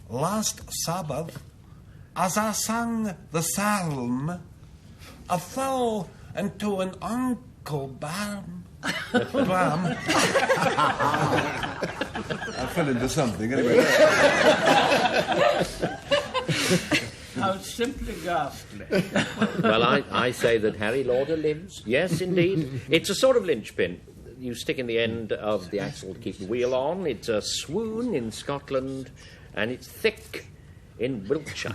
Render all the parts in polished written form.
last Sabbath, as I sang the psalm, I fell into an uncle Bam. Bam. I fell into something, anyway. How simply ghastly. Well, I say that Harry Lauder lives. Yes, indeed. It's a sort of linchpin. You stick in the end of the axle to keep the wheel on. It's a swoon in Scotland, and it's thick in Wiltshire.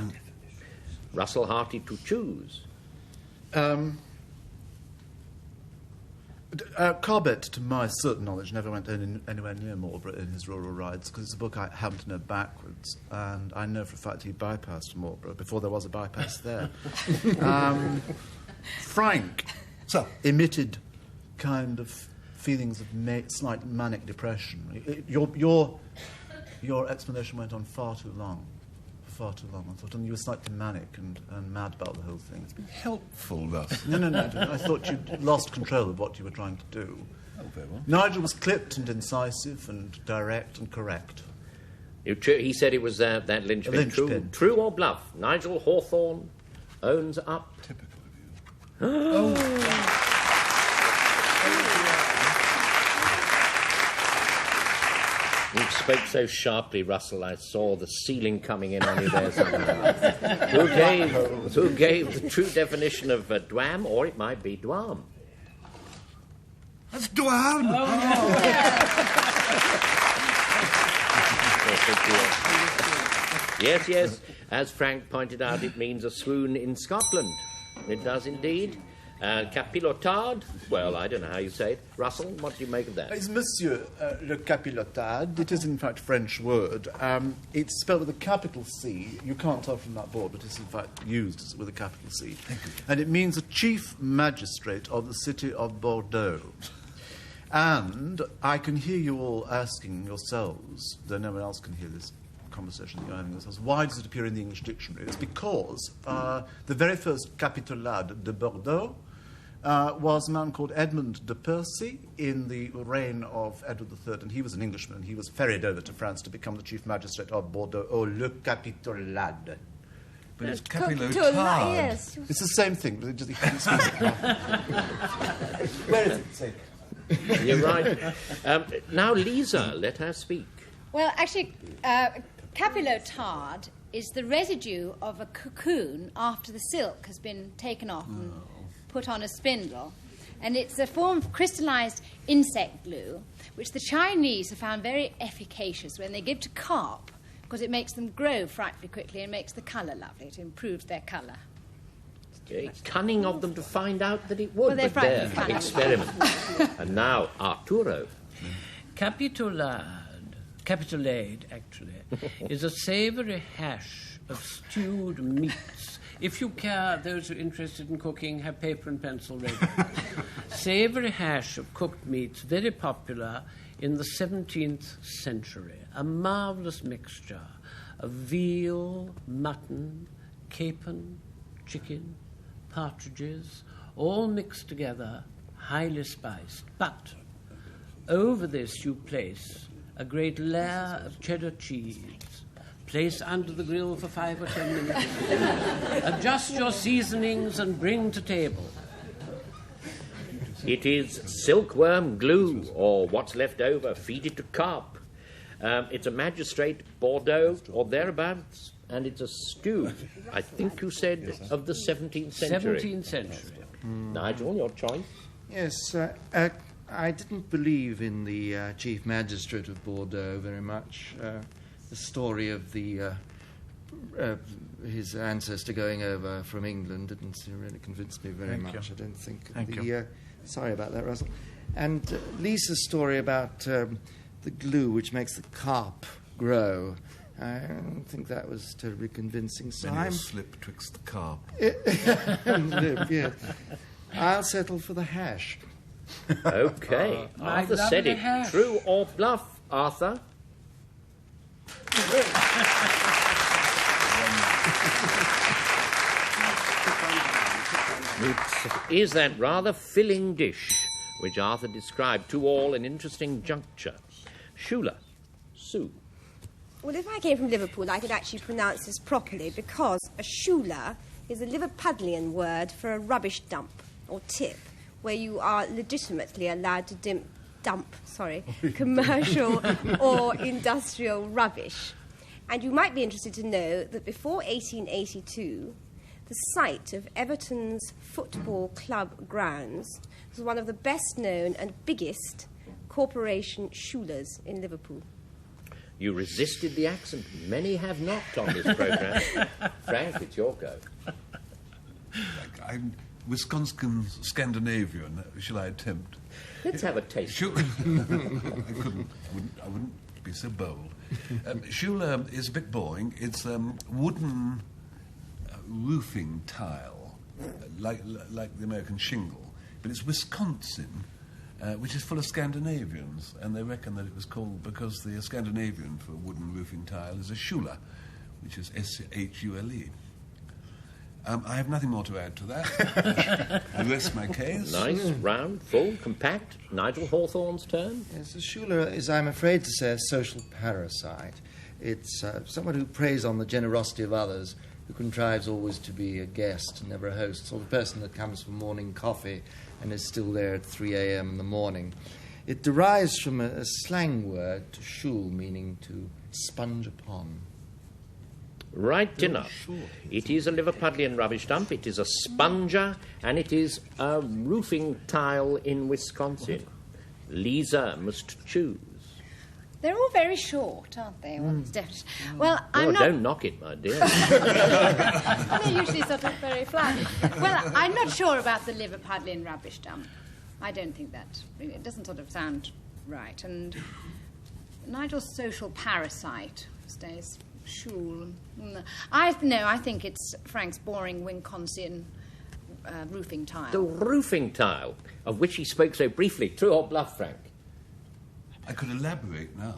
Russell Harty to choose. Corbett, to my certain knowledge, never went anywhere near Marlborough in his rural rides, because it's a book I happen to know backwards, and I know for a fact he bypassed Marlborough before there was a bypass there. Frank emitted kind of feelings of slight manic depression. Your explanation went on far too long. I thought, and you were slightly manic and mad about the whole thing. It's been helpful, Russ. No. I thought you'd lost control of what you were trying to do. Oh, very well. Nigel was clipped and incisive and direct and correct. He said it was that linchpin. True or bluff? Nigel Hawthorne owns up. Typical of you. You spoke so sharply, Russell, I saw the ceiling coming in on you there somehow. Who gave the true definition of dwam, or it might be dwam? That's dwam! Yes. As Frank pointed out, it means a swoon in Scotland. It does indeed. Capilotade? Well, I don't know how you say it. Russell, what do you make of that? It's Monsieur le Capilotade. It is, in fact, a French word. It's spelled with a capital C. You can't tell from that board, but it's, in fact, used with a capital C. And it means a chief magistrate of the city of Bordeaux. And I can hear you all asking yourselves, though no one else can hear this conversation that you're having yourselves, why does it appear in the English dictionary? It's because the very first Capitolade de Bordeaux was a man called Edmund de Percy in the reign of Edward III, and he was an Englishman. He was ferried over to France to become the chief magistrate of Bordeaux. Oh, le Capitolade. But it's Capilotade. Yes. It's the same thing, but it just... Where is it? Say. You're right. Now, Liza, let her speak. Well, actually, capilotade is the residue of a cocoon after the silk has been taken off and put on a spindle. And it's a form of crystallized insect glue, which the Chinese have found very efficacious when they give to carp, because it makes them grow frightfully quickly and makes the colour lovely. It improves their colour. Very cunning of them to find out that it would, Well, they're but there, frightfully experiment. And now, Arturo. Capitolade, actually, is a savoury hash of stewed meats. If you care, those who are interested in cooking have paper and pencil ready. Savoury hash of cooked meats, very popular in the 17th century. A marvellous mixture of veal, mutton, capon, chicken, partridges, all mixed together, highly spiced. But over this you place a great layer of cheddar cheese. Place under the grill for 5 or 10 minutes. Adjust your seasonings and bring to table. It is silkworm glue, or what's left over. Feed it to carp. It's a magistrate, Bordeaux, or thereabouts, and it's a stew, I think you said, of the 17th century. 17th century. Nigel, your choice? Yes, I didn't believe in the chief magistrate of Bordeaux very much. The story of his ancestor going over from England didn't really convince me very much. I don't think. Sorry about that, Russell. And Lisa's story about the glue which makes the carp grow, I don't think that was terribly convincing. So I'm slip twixt the carp. Yeah. I'll settle for the hash. Okay. Arthur said it. Hash. True or bluff, Arthur? It is that rather filling dish which Arthur described to all an interesting juncture. Shula, Sue. Well, if I came from Liverpool, I could actually pronounce this properly, because a shula is a Liverpudlian word for a rubbish dump or tip, where you are legitimately allowed to dump commercial or industrial rubbish. And you might be interested to know that before 1882, the site of Everton's football club grounds was one of the best known and biggest corporation shulas in Liverpool. You resisted the accent. Many have not on this programme. Frank, it's your go. I'm Wisconsin Scandinavian. Shall I attempt? Let's have a taste. I wouldn't be so bold. Shula is a bit boring. It's wooden roofing tile, like the American shingle, but it's Wisconsin, which is full of Scandinavians, and they reckon that it was called because the Scandinavian for wooden roofing tile is a shula, which is S-H-U-L-E. I have nothing more to add to that. I rest my case. Nice, round, full, compact. Nigel Hawthorne's turn. Yes, the shula is, I'm afraid to say, a social parasite. It's someone who preys on the generosity of others, who contrives always to be a guest and never a host, sort of person that comes for morning coffee and is still there at 3 a.m. in the morning. It derives from a slang word, to shul, meaning to sponge upon. Right enough. It is a Liverpudlian rubbish dump, it is a sponger, and it is a roofing tile in Wisconsin. Liza must choose. They're all very short, aren't they? Well, I'm not... Don't knock it, my dear. They're usually sort of very flat. Well, I'm not sure about the Liverpudlian rubbish dump. I don't think that... It doesn't sort of sound right. And Nigel's social parasite stays... Shul. I think it's Frank's boring Wisconsin roofing tile. The roofing tile, of which he spoke so briefly. True or bluff, Frank? I could elaborate now.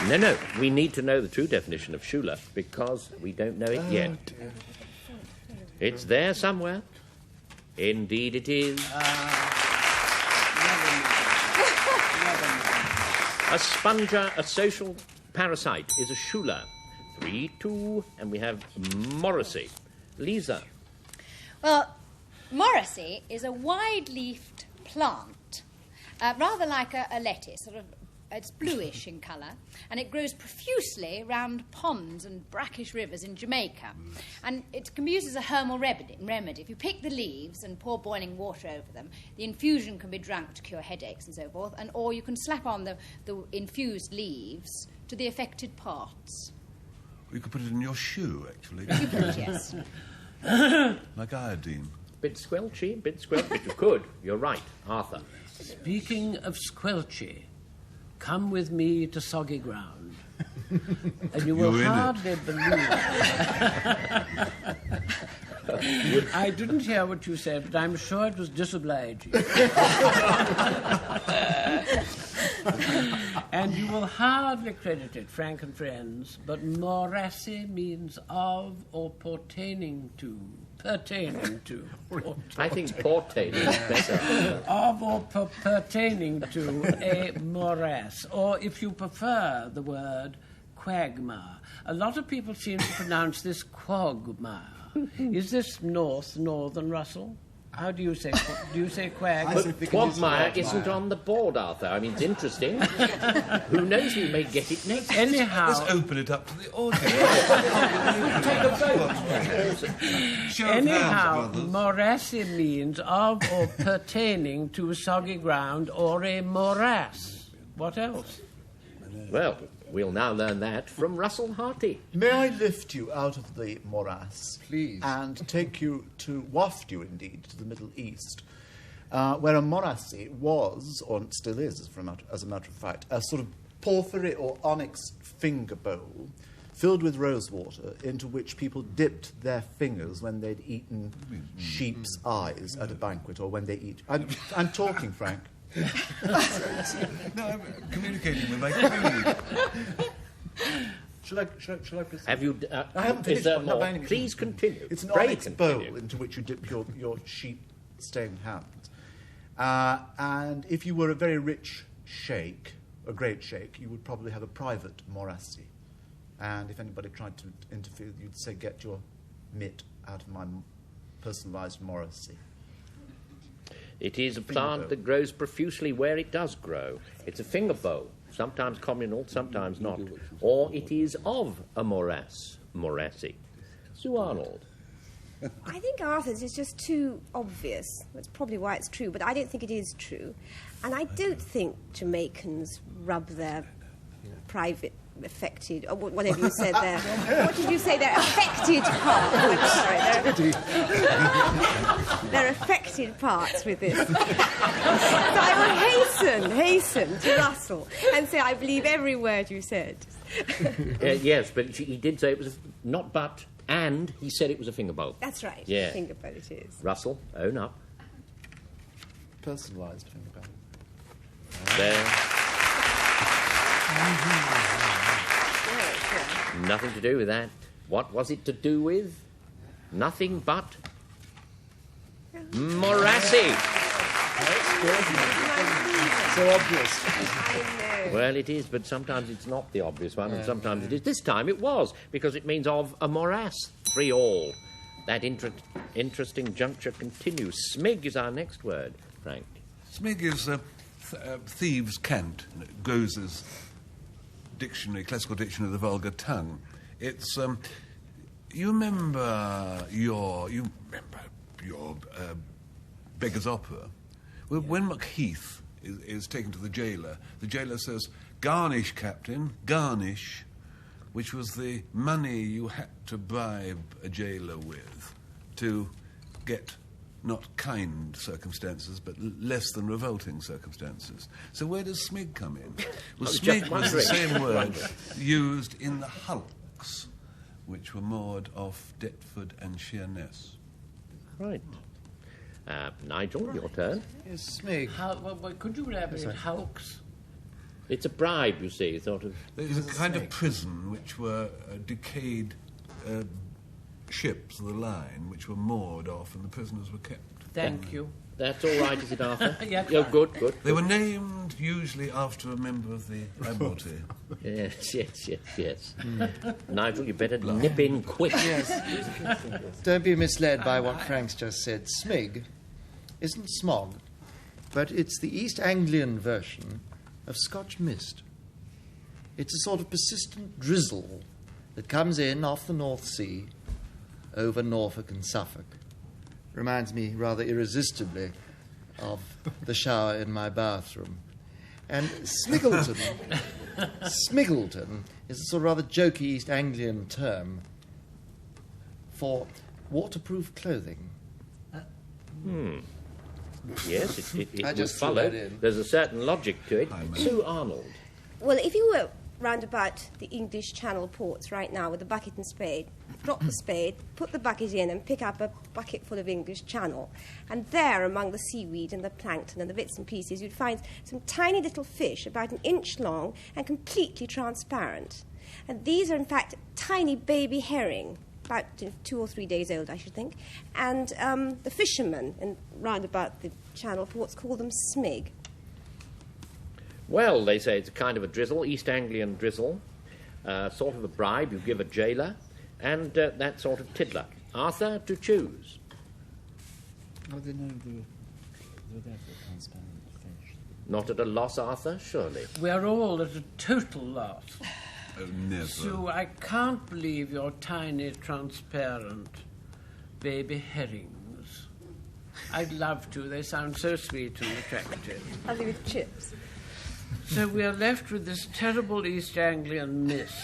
No, we need to know the true definition of shula, because we don't know it yet. It's there somewhere. Indeed it is. A sponger, a social parasite, is a shula. 3-2, and we have Morrissey. Liza. Well, Morrissey is a wide-leafed plant, rather like a lettuce, sort of. It's bluish in colour, and it grows profusely around ponds and brackish rivers in Jamaica. And it can be used as a herbal remedy. If you pick the leaves and pour boiling water over them, the infusion can be drunk to cure headaches and so forth, or you can slap on the infused leaves to the affected parts. You could put it in your shoe, actually. You could, yes. Like iodine. Bit squelchy, but you could. You're right, Arthur. Speaking of squelchy, come with me to soggy ground, and you will hardly believe. I didn't hear what you said, but I'm sure it was disobliging. And you will hardly credit it, Frank and friends, but morassy means of or pertaining to. I think pertaining is better. Of or pertaining to a morass, or if you prefer the word quagmire. A lot of people seem to pronounce this quagmire. Is this northern Russell? How do you say? Do you say quag? But quagmire isn't on the board, Arthur. I mean, it's interesting. Who knows? We may get it next. Anyhow, let's open it up to the audience. Anyhow, morassy means of or pertaining to a soggy ground or a morass. What else? Well, we'll now learn that from Russell Harty. May I lift you out of the morass, please, and waft you indeed to the Middle East, where a morassy was, or still is, as a matter of fact, a sort of porphyry or onyx finger bowl filled with rose water, into which people dipped their fingers when they'd eaten sheep's eyes at a banquet, or when they eat. I'm talking, Frank. No, I'm communicating with my colleague. Shall I proceed? Have you... I haven't finished. Is there one, not more? by any means. Please continue. It's an Pray onyx bowl continue. into which you dip your sheep-stained hands. And if you were a very rich sheikh, a great sheikh, you would probably have a private morassi. And if anybody tried to interfere, you'd say, get your mitt out of my personalised morassi. It is a plant that grows profusely where it does grow. It's a finger bow, sometimes communal, sometimes not. Or it is of a morassi. Sue Arnold. I think Arthur's is just too obvious. That's probably why it's true, but I don't think it is true. And I don't think Jamaicans rub their private affected, or whatever you said there. What did you say? Their affected parts. I'm sorry. Their affected parts with this. So I will hasten to Russell and say I believe every word you said. Yes, but he did say it was not but, and he said it was a finger bowl. That's right. Yeah. Finger bowl it is. Russell, own up. Personalised finger bowl. There. Nothing to do with that. What was it to do with? Nothing but morassi. So obvious. I know. Well, it is, but sometimes it's not the obvious one, and sometimes it is. This time it was, because it means of a morass. 3-all. That interesting juncture continues. Smig is our next word, Frank. Smig is thieves' cant. It goes as classical dictionary of the vulgar tongue. It's you remember your Beggar's Opera. Well, when Macheath is taken to the jailer says, "Garnish, Captain, garnish," which was the money you had to bribe a jailer with to get not kind circumstances, but less than revolting circumstances. So where does smig come in? Well, smig was the same word used in the hulks, which were moored off Deptford and Sheerness. Right. Nigel, your turn. Yes, smig. Could you elaborate? Hulks? It's a bribe, you see, sort of. There's a kind of prison which were decayed ships of the line which were moored off and the prisoners were kept. Thank you. That's all right, is it, Arthur? Yeah, oh, good. They were named usually after a member of the Admiralty. Yes. Nigel, you better nip in quick. Yes. Don't be misled by what Frank's just said. Smig isn't smog, but it's the East Anglian version of Scotch mist. It's a sort of persistent drizzle that comes in off the North Sea over Norfolk and Suffolk. Reminds me rather irresistibly of the shower in my bathroom. And Smiggleton is a sort of rather jokey East Anglian term for waterproof clothing. Yes, it I would just threw follow. that in. There's a certain logic to it. Sue Arnold. Well, if you were round about the English Channel ports right now with a bucket and spade, drop the spade, put the bucket in and pick up a bucket full of English Channel. And there, among the seaweed and the plankton and the bits and pieces, you'd find some tiny little fish about an inch long and completely transparent. And these are, in fact, tiny baby herring, about 2 or 3 days old, I should think. And the fishermen round about the Channel ports call them smig. Well, they say it's a kind of a drizzle, East Anglian drizzle, sort of a bribe you give a jailer, and that sort of tiddler. Arthur, to choose. Oh, they know they were there for a transparent fish. Not at a loss, Arthur, surely. We're all at a total loss. Oh, never. Sue, I can't believe your tiny, transparent baby herrings. I'd love to. They sound so sweet and attractive. Lovely with chips. So we are left with this terrible East Anglian mist.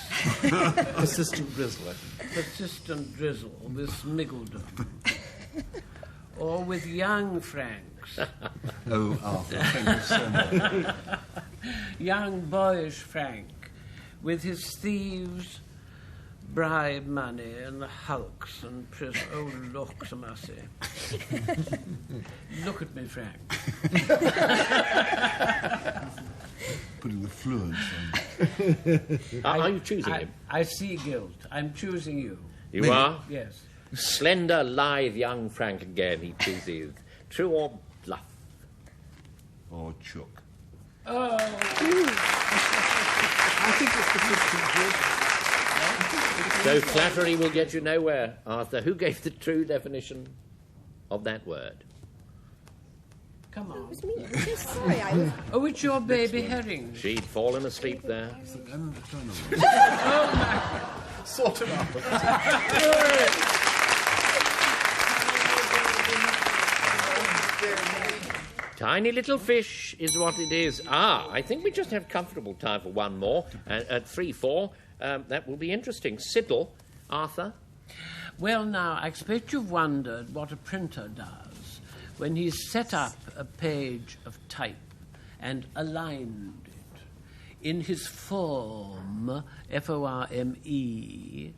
Persistent drizzle. Persistent drizzle with Smiggledon. Or with young Franks. Oh, Arthur, thank you so much. Young, boyish Frank, with his thieves, bribe money, and the hulks and prison. Oh, look, Samasi. Look at me, Frank. putting the fluence on. Are you choosing him? I see guilt. I'm choosing you. You Me? are? Yes. Slender, lithe young Frank again, he chooses. True or bluff? Or chook. Oh. I think it's the 15th. So flattery will get you nowhere. Arthur, who gave the true definition of that word? Come on. It was me. I'm so sorry. I was... Oh, it's your baby herring. She'd fallen asleep there. I'm trying to... Sort it out. Tiny little fish is what it is. I think we just have comfortable time for one more. At 3-4, that will be interesting. Siddle, Arthur. Well, now, I expect you've wondered what a printer does when he's set up a page of type and aligned it in his form, F-O-R-M-E,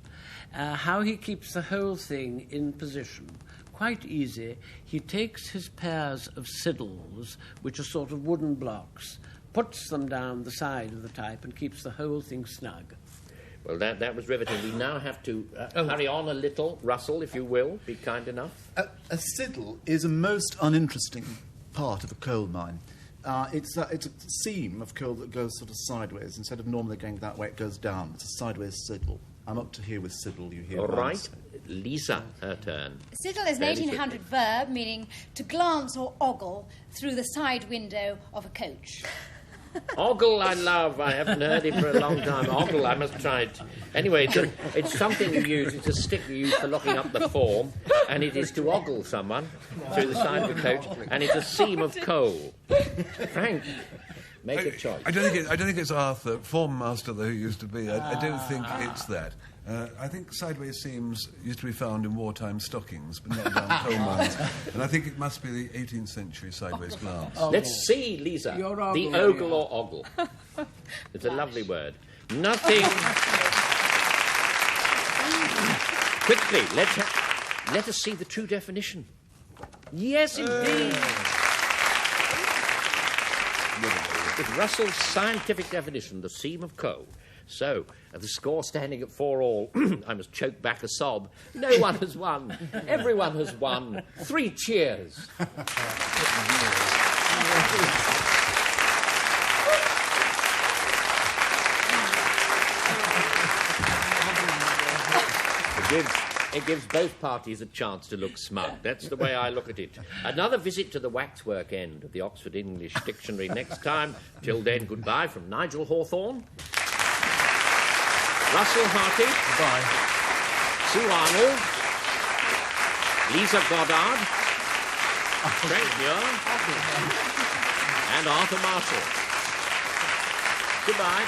how he keeps the whole thing in position. Quite easy. He takes his pairs of siddles, which are sort of wooden blocks, puts them down the side of the type and keeps the whole thing snug. Well, that was riveting. We now have to hurry on a little. Russell, if you will, be kind enough. A siddle is a most uninteresting part of a coal mine. It's a seam of coal that goes sort of sideways. Instead of normally going that way, it goes down. It's a sideways siddle. I'm up to here with siddle, you hear. All right. Lisa, her turn. Siddle is an 1800 verb meaning to glance or ogle through the side window of a coach. Ogle, I love. I haven't heard it for a long time. Ogle, I must try it. Anyway, it's something you use. It's a stick you use for locking up the form, and it is to ogle someone through the side of the coach, and it's a seam of coal. Frank, make a choice. I don't think it's Arthur, form master though he used to be. I don't think it's that. I think sideways seams used to be found in wartime stockings, but not down coal mines. And I think it must be the 18th century sideways glance. Let's see, Lisa. Your The ogle. ogle or ogle. It's a lovely word. Nothing. Quickly, let us see the true definition. Yes, indeed. With Russell's scientific definition, the seam of coal. So, the score standing at 4-all, I must choke back a sob. No one has won. Everyone has won. 3 cheers. It gives both parties a chance to look smug. That's the way I look at it. Another visit to the waxwork end of the Oxford English Dictionary next time. Till then, goodbye from Nigel Hawthorne, Russell Harty, Bye. Sue Arnold, Liza Goddard, Frank Muir, and Arthur Marshall. Goodbye.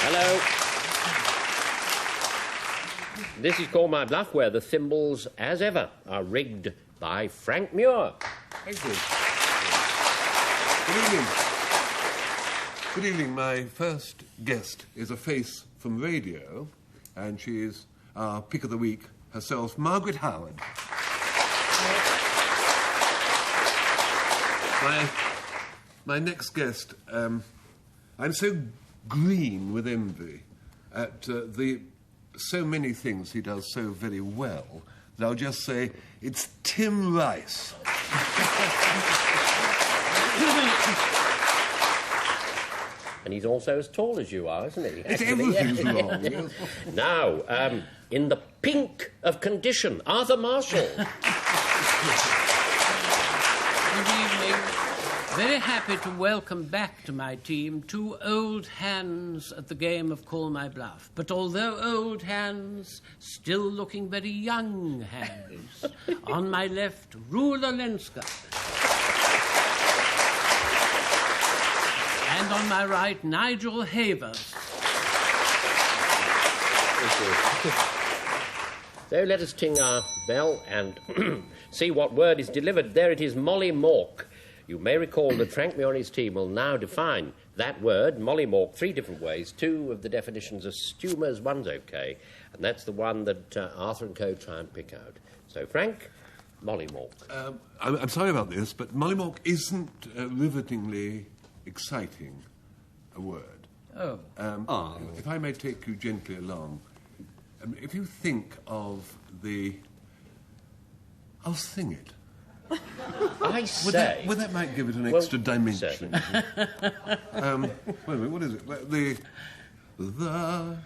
Hello. This is Call My Bluff, where the thimbles, as ever, are rigged by Frank Muir. Thank you. Good evening. Good evening. My first guest is a face from radio, and she is our pick of the week herself, Margaret Howard. My next guest, I'm so green with envy at the so many things he does so very well that I'll just say it's Tim Rice. And he's also as tall as you are, isn't he? It's everything's wrong. Now, in the pink of condition, Arthur Marshall. Good evening. Very happy to welcome back to my team 2 old hands at the game of Call My Bluff. But although old hands, still looking very young hands. On my left, Rula Lenska. And on my right, Nigel Havers. So let us ting our bell and see what word is delivered. There it is, Molly Mork. You may recall that Frank Muir and his team will now define that word, Molly Mork, 3 different ways. 2 of the definitions are Stumers, 1's OK, and that's the one that Arthur and Co. try and pick out. So, Frank, Molly Mork. I'm sorry about this, but Molly Mork isn't rivetingly exciting a word. Oh. If I may take you gently along, if you think of the... I'll sing it. I say... Well, that might give it an extra dimension. Wait a minute, what is it? The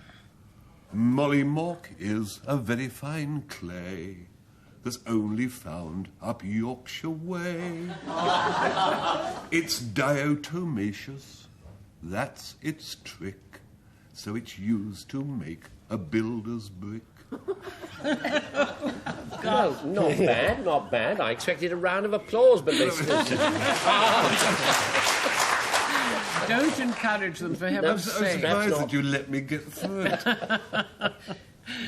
Molly Mork is a very fine clay that's only found up Yorkshire way. It's diatomaceous, that's its trick, so it's used to make a builder's brick. Well, not bad, not bad. I expected a round of applause, but listeners... Don't encourage them, for heaven's sake. I'm surprised that you let me get through it.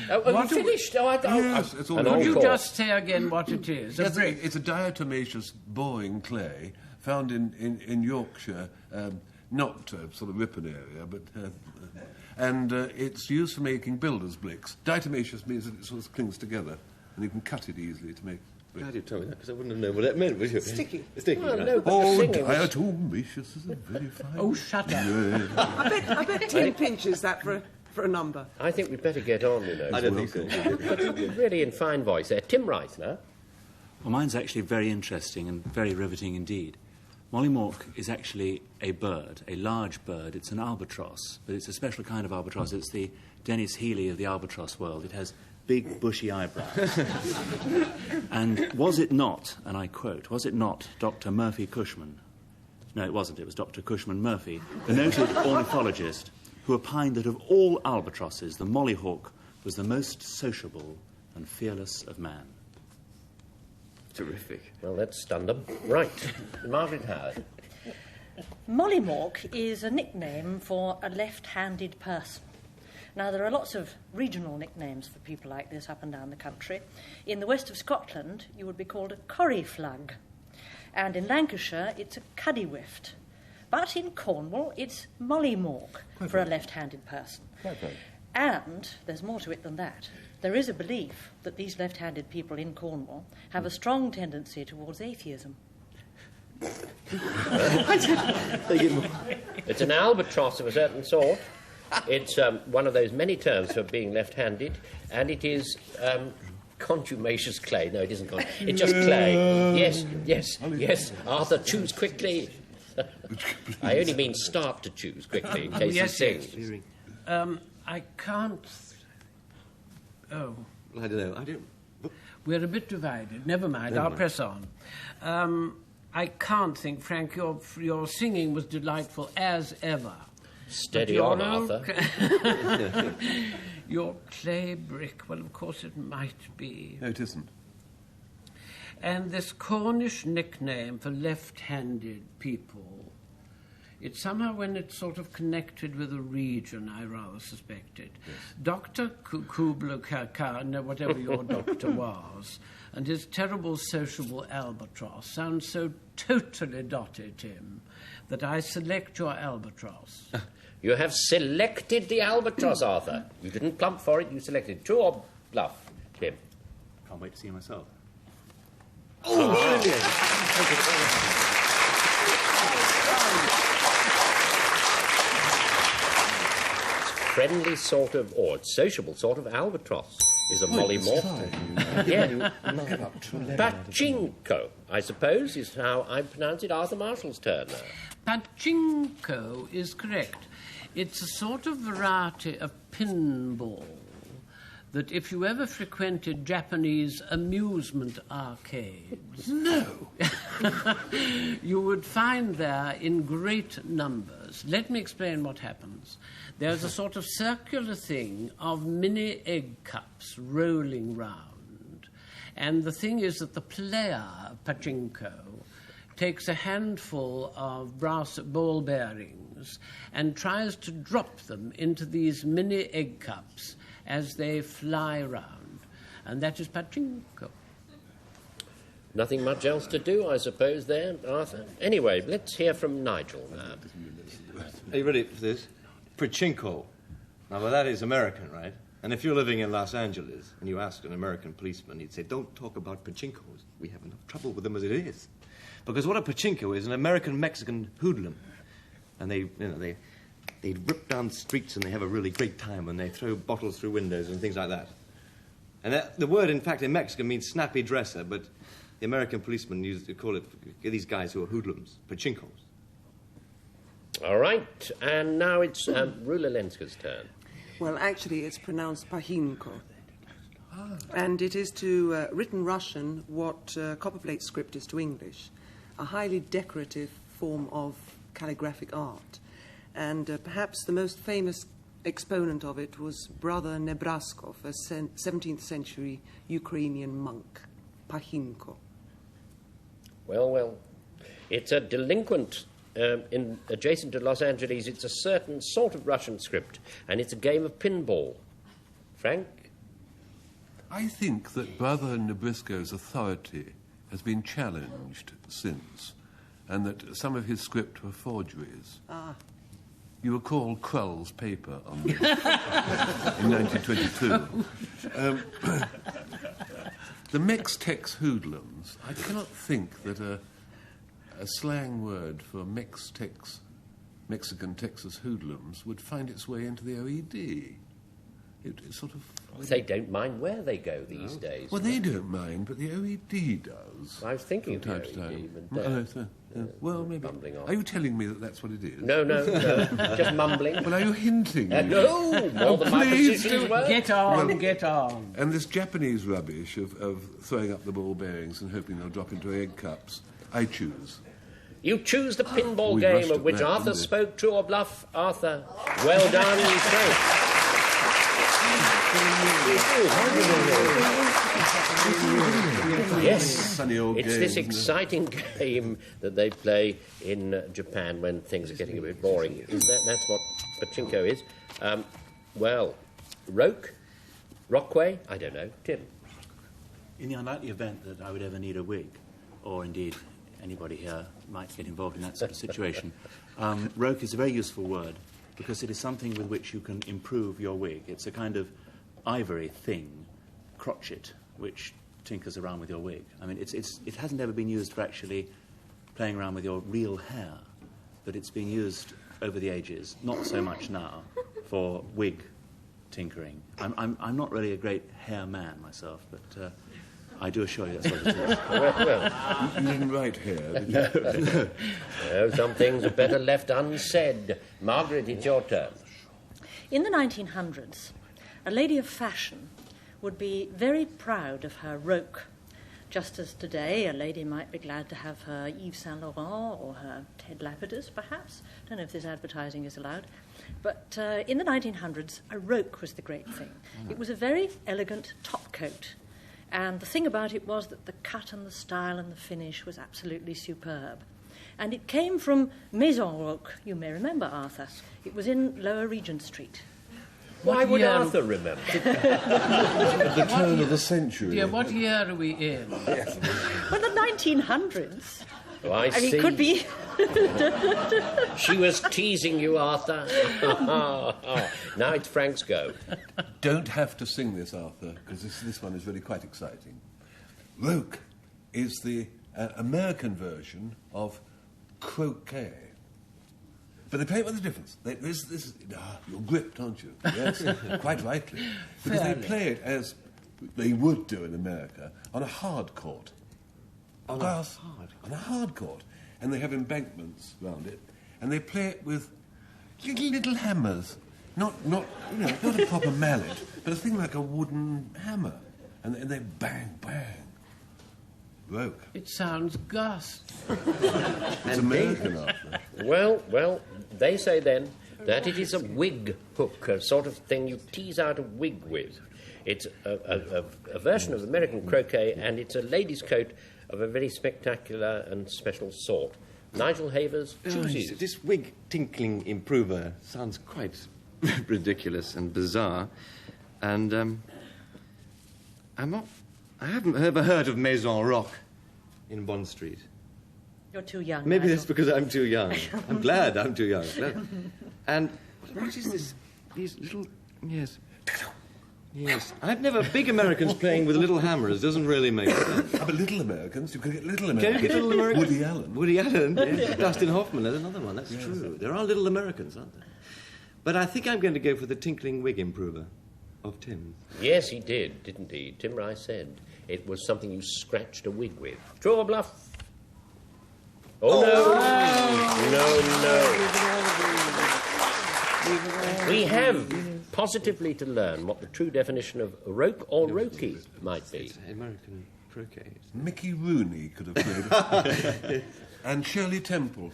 you finished? Yes, it's all Could you just say again what it is? Yes, it's a diatomaceous boring clay found in Yorkshire, not sort of Ripon area, but... and it's used for making builders' bricks. Diatomaceous means that it sort of clings together, and you can cut it easily to make bricks. How did you tell me that? Because I wouldn't have known what that meant, would you? Sticky. Sticky, Well, right? no, but Oh, the singing was... diatomaceous is a very fine... Oh, shut up. I bet Tim pinches that for a number. I think we'd better get on, you know. I don't think so. But you're really in fine voice there. Tim Rice now. Well, mine's actually very interesting and very riveting indeed. Molly Mork is actually a bird, a large bird. It's an albatross, but it's a special kind of albatross. It's the Dennis Healy of the albatross world. It has big, bushy eyebrows. And was it not, and I quote, was it not Dr. Murphy Cushman? No, it wasn't. It was Dr. Cushman Murphy, the noted ornithologist, who opined that of all albatrosses, the mollyhawk was the most sociable and fearless of man. Terrific. Well, that stunned them. Right. Margaret Howard. Mollymawk is a nickname for a left-handed person. Now, there are lots of regional nicknames for people like this up and down the country. In the west of Scotland, you would be called a corryflug. And in Lancashire, it's a cuddywift. But in Cornwall, it's mollymawk for a left-handed person. And there's more to it than that. There is a belief that these left-handed people in Cornwall have a strong tendency towards atheism. It's an albatross of a certain sort. It's one of those many terms for being left-handed, and it is contumacious clay. No, it isn't it's just clay. Yes. Arthur, choose quickly. I only mean start to choose quickly in case he sings. I can't... Oh. I don't know. We're a bit divided. Never mind, I'll press on. I can't think, Frank, your singing was delightful as ever. Steady on, Arthur. Your clay brick, well, of course it might be. No, it isn't. And this Cornish nickname for left-handed people, it's somehow when it's sort of connected with a region, I rather suspected. Yes. Dr. Kubla-Khan, whatever your doctor was, and his terrible sociable albatross sounds so totally dotted, Tim, that I select your albatross. You have selected the albatross, Arthur. You didn't plump for it, you selected. True or bluff, Tim? Can't wait to see myself. Oh, brilliant! Friendly sort of, or sociable sort of albatross is a mollymawk. Yeah. Pachinko, I suppose, is how I pronounce it. Arthur Marshall's turn now. Pachinko is correct. It's a sort of variety of pinball that if you ever frequented Japanese amusement arcades... No! you would find there in great numbers. Let me explain what happens. There's a sort of circular thing of mini egg cups rolling round. And the thing is that the player of pachinko takes a handful of brass ball bearings and tries to drop them into these mini egg cups as they fly round, and that is pachinko. Nothing much else to do, I suppose, there, Arthur. Anyway, let's hear from Nigel now. Are you ready for this? Pachinko. Now, well, that is American, right? And if you're living in Los Angeles and you ask an American policeman, he'd say, don't talk about pachinkos. We have enough trouble with them as it is. Because what a pachinko is, an American-Mexican hoodlum. And they rip down the streets and they have a really great time and they throw bottles through windows and things like that. And the word, in fact, in Mexican means snappy dresser, but the American policemen used to call it, these guys who are hoodlums, pachinkos. All right, and now it's Rula Lenska's turn. Well, actually, it's pronounced pachinko. And it is to written Russian what copperplate script is to English, a highly decorative form of calligraphic art. And perhaps the most famous exponent of it was Brother Nebraskov, a 17th century Ukrainian monk. Pachinko. Well, it's a delinquent adjacent to Los Angeles. It's a certain sort of Russian script, and it's a game of pinball. Frank? I think that Brother Nabrisco's authority has been challenged since, and that some of his script were forgeries. You recall Krull's paper on this in 1922. The Mex-Tex hoodlums, I cannot think that a slang word for Mex-Tex, Mexican Texas hoodlums, would find its way into the OED. It sort of... They don't mind where they go these days. Well, they don't mind, but the OED does. I was thinking of from the time OED, to time. Well, maybe. Are you telling me that that's what it is? No, just mumbling. Well, are you hinting? No, more than my position as Get on. And this Japanese rubbish of throwing up the ball bearings and hoping they'll drop into egg cups, I choose. You choose the pinball We game rushed of at which that, Arthur didn't we? spoke. True or bluff, Arthur? Well done, Frank. Yes, Sunny old it's game, this isn't it? exciting game that they play in Japan when things are getting a bit boring. That's what pachinko is. Rockway? I don't know. Tim? In the unlikely event that I would ever need a wig, or indeed anybody here might get involved in that sort of situation, roque is a very useful word because it is something with which you can improve your wig. It's a kind of ivory thing, crotchet, which tinkers around with your wig. I mean, it hasn't ever been used for actually playing around with your real hair, but it's been used over the ages, not so much now, for wig tinkering. I'm not really a great hair man myself, but I do assure you that's what it is. Well. You didn't write hair, did you? No, some things are better left unsaid. Margaret, it's your turn. In the 1900s, a lady of fashion would be very proud of her roque, just as today a lady might be glad to have her Yves Saint Laurent or her Ted Lapidus, perhaps. I don't know if this advertising is allowed. But in the 1900s, a roque was the great thing. It was a very elegant top coat. And the thing about it was that the cut and the style and the finish was absolutely superb. And it came from Maison Roque, you may remember, Arthur. It was in Lower Regent Street. Why would Arthur remember? The turn of the century. Yeah, what year are we in? Well, the 1900s. Oh, I mean, see. it could be. She was teasing you, Arthur. Now it's Frank's go. Don't have to sing this, Arthur, because this one is really quite exciting. Roque is the American version of croquet. But they play it with a difference. You're gripped, aren't you? Yes, quite rightly. Because they play it as they would do in America on a hard court. On a hard court. And they have embankments round it. And they play it with little hammers. Not a proper mallet, but a thing like a wooden hammer. And they bang, bang. Roque. It sounds ghastly. It's American, Arthur. Well, they say then that it is a wig hook, a sort of thing you tease out a wig with. It's a version of American croquet, and it's a lady's coat of a very spectacular and special sort. Nigel Havers chooses. This wig tinkling improver sounds quite ridiculous and bizarre. And I haven't ever heard of Maison Roque in Bond Street. You're too young. Maybe Nigel. that's because I'm too young. I'm glad I'm too young. And what is this? These little... Yes. Yes. I've never... Big Americans playing with little hammers doesn't really make sense. But little Americans, you can get little Can Americans. you get little Americans? Woody Allen. Woody Allen, yes. Dustin Hoffman, there's another one, that's true. There are little Americans, aren't there? But I think I'm going to go for the tinkling wig improver of Tim. Yes, he did, didn't he? Tim Rice said it was something you scratched a wig with. True or bluff? Oh, no. We have positively to learn what the true definition of roke or rokey might be. It's American croquet. Mickey Rooney could have played it. And Shirley Temple.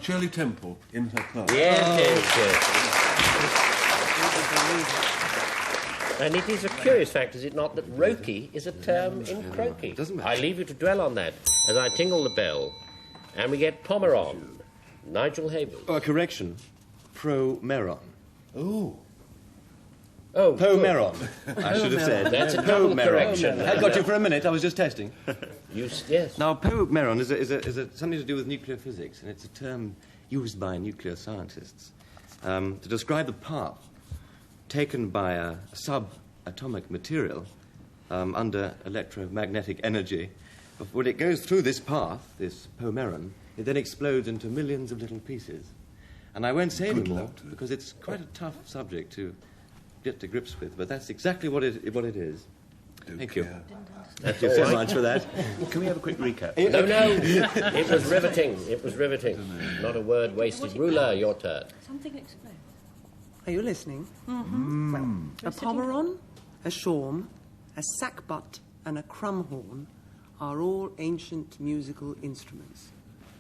Shirley Temple in her class. Yes. And it is a curious fact, is it not, that rokey is a term in croquet? Doesn't matter. I leave you to dwell on that as I tingle the bell, and we get Pomeron. Nigel Havers. Oh, correction. Pro-Meron. Oh. Oh, Po-Meron, I should have said. That's a double correction. I got you for a minute, I was just testing. Yes. Now, Po-Meron is something to do with nuclear physics, and it's a term used by nuclear scientists to describe the path taken by a subatomic material under electromagnetic energy. But when it goes through this path, this Po-Meron, it then explodes into millions of little pieces. And I won't say any more, because it's quite a tough subject to get to grips with, but that's exactly what it is. Thank you. Thank you so much for that. Can we have a quick recap? No. It was riveting. It was riveting. Not a word wasted. Rula, your turn. Something explained. Are you listening? Mm-hmm. Well, a pomeron, a shawm, a sackbut, and a crumhorn are all ancient musical instruments.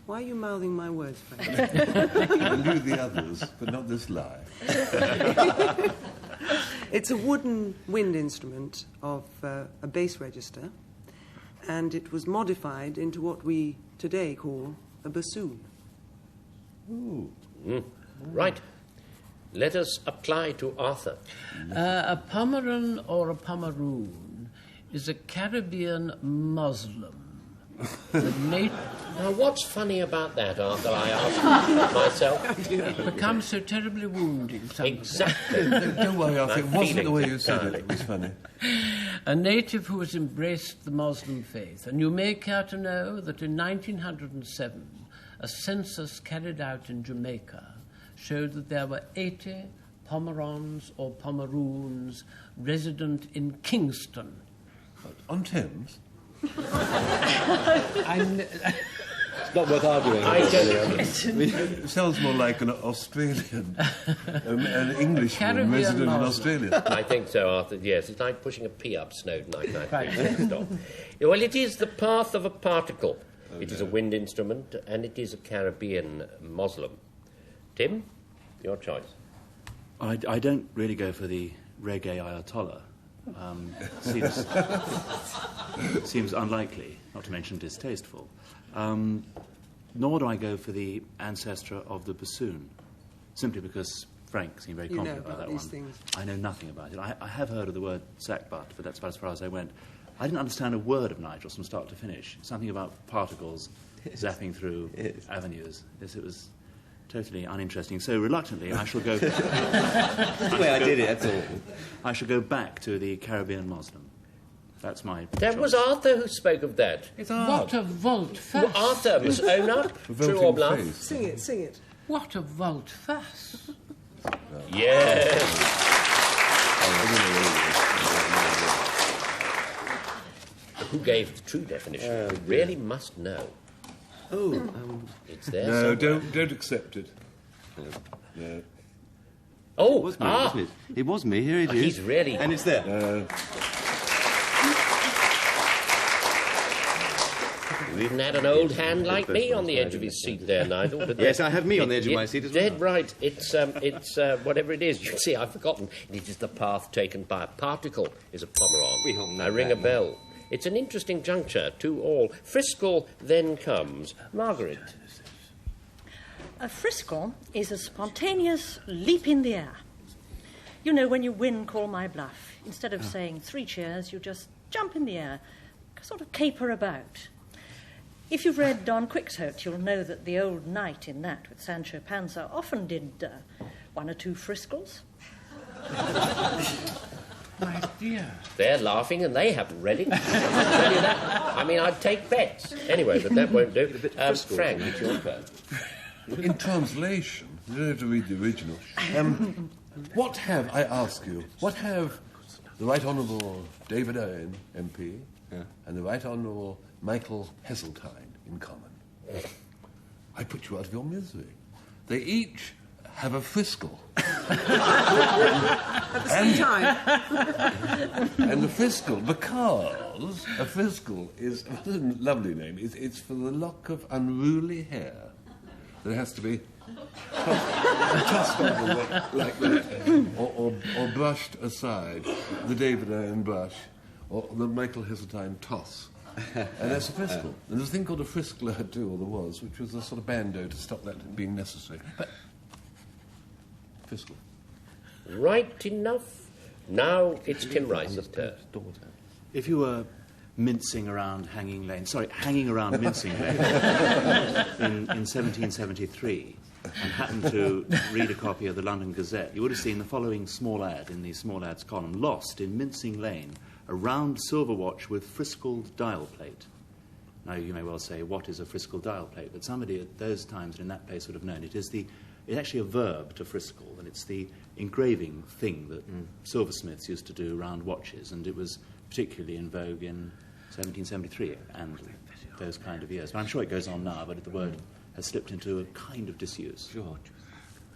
Why are you mouthing my words, Frank? I knew the others, but not this lie. It's a wooden wind instrument of a bass register, and it was modified into what we today call a bassoon. Ooh. Right. Let us apply to Arthur. A Pomeran or a Pomeroon is a Caribbean Muslim. Now, what's funny about that, Arthur, I ask myself? It becomes so terribly wounding sometimes. Exactly. Don't worry, Arthur, it wasn't the way you said it. It was funny. A native who has embraced the Muslim faith. And you may care to know that in 1907, a census carried out in Jamaica showed that there were 80 Pomerans or Pomeroons resident in Kingston. On Thames? It's not worth arguing. It sounds more like an Australian, an Englishman resident in Australia. I think so, Arthur, yes. It's like pushing a pea up Snowdon. Stop. Well, it is the path of a particle. It is a wind instrument, and it is a Caribbean Muslim. Tim, your choice. I don't really go for the reggae Ayatollah. Seems unlikely, not to mention distasteful. Nor do I go for the ancestor of the bassoon, simply because Frank seemed very confident about that one. Things. I know nothing about it. I have heard of the word sackbut, but that's about as far as I went. I didn't understand a word of Nigel's from start to finish. Something about particles zapping through avenues. Yes, it was totally uninteresting. So reluctantly, I shall go... That's the way I did it, that's all. I shall go back to the Caribbean Muslim. That's my That choice. was Arthur who spoke of that. What a volte-face. Well, Arthur must own up. True or bluff? Sing it, sing it. What a volte-face. Yes. Who gave the true definition? We really must know. It's there. No, somewhere. don't accept it. No. Oh, It was me, wasn't it? It was me, here it is. He's really... And it's there. You even had an old hand like me on the edge of his seat there, Nigel. But Yes, I have me on the edge of my seat as well. Dead right. It's whatever it is. You see, I've forgotten. It is the path taken by a particle is a pomeron. We all know I ring that a bell. It's an interesting juncture, 2-2. Friskel then comes. Margaret. A friskel is a spontaneous leap in the air. You know, when you win, call my bluff. Instead of saying 3 cheers, you just jump in the air, sort of caper about. If you've read Don Quixote, you'll know that the old knight in that with Sancho Panza often did 1 or 2 friskles. My dear. They're laughing and they haven't read it. I'll tell you that. I mean, I'd take bets. Anyway, but that won't do. Frank, it's your turn. In translation, you don't have to read the original. What have, I ask you, what have the Right Honourable David Owen, MP, and the Right Honourable Michael Heseltine in common? I put you out of your misery. They each have a friskel. At the same time. And the friskel, because a friskel is a lovely name. It's for the lock of unruly hair that has to be tossed over like that, or brushed aside. The David Owen brush, or the Michael Heseltine toss. And that's a friskel. And there's a thing called a friskler too, or there was, which was a sort of bandeau to stop that being necessary. But fiscal. Right enough. Now it's Tim Rice's turn. If you were hanging around Mincing Lane in 1773 and happened to read a copy of the London Gazette, you would have seen the following small ad in the small ads column: lost in Mincing Lane, a round silver watch with friskled dial plate. Now you may well say, what is a friskled dial plate? But somebody at those times and in that place would have known it. It's actually a verb to friskle, and it's the engraving thing that silversmiths used to do around watches, and it was particularly in vogue in 1773 and those kind of years. But I'm sure it goes on now, but the word has slipped into a kind of disuse. George.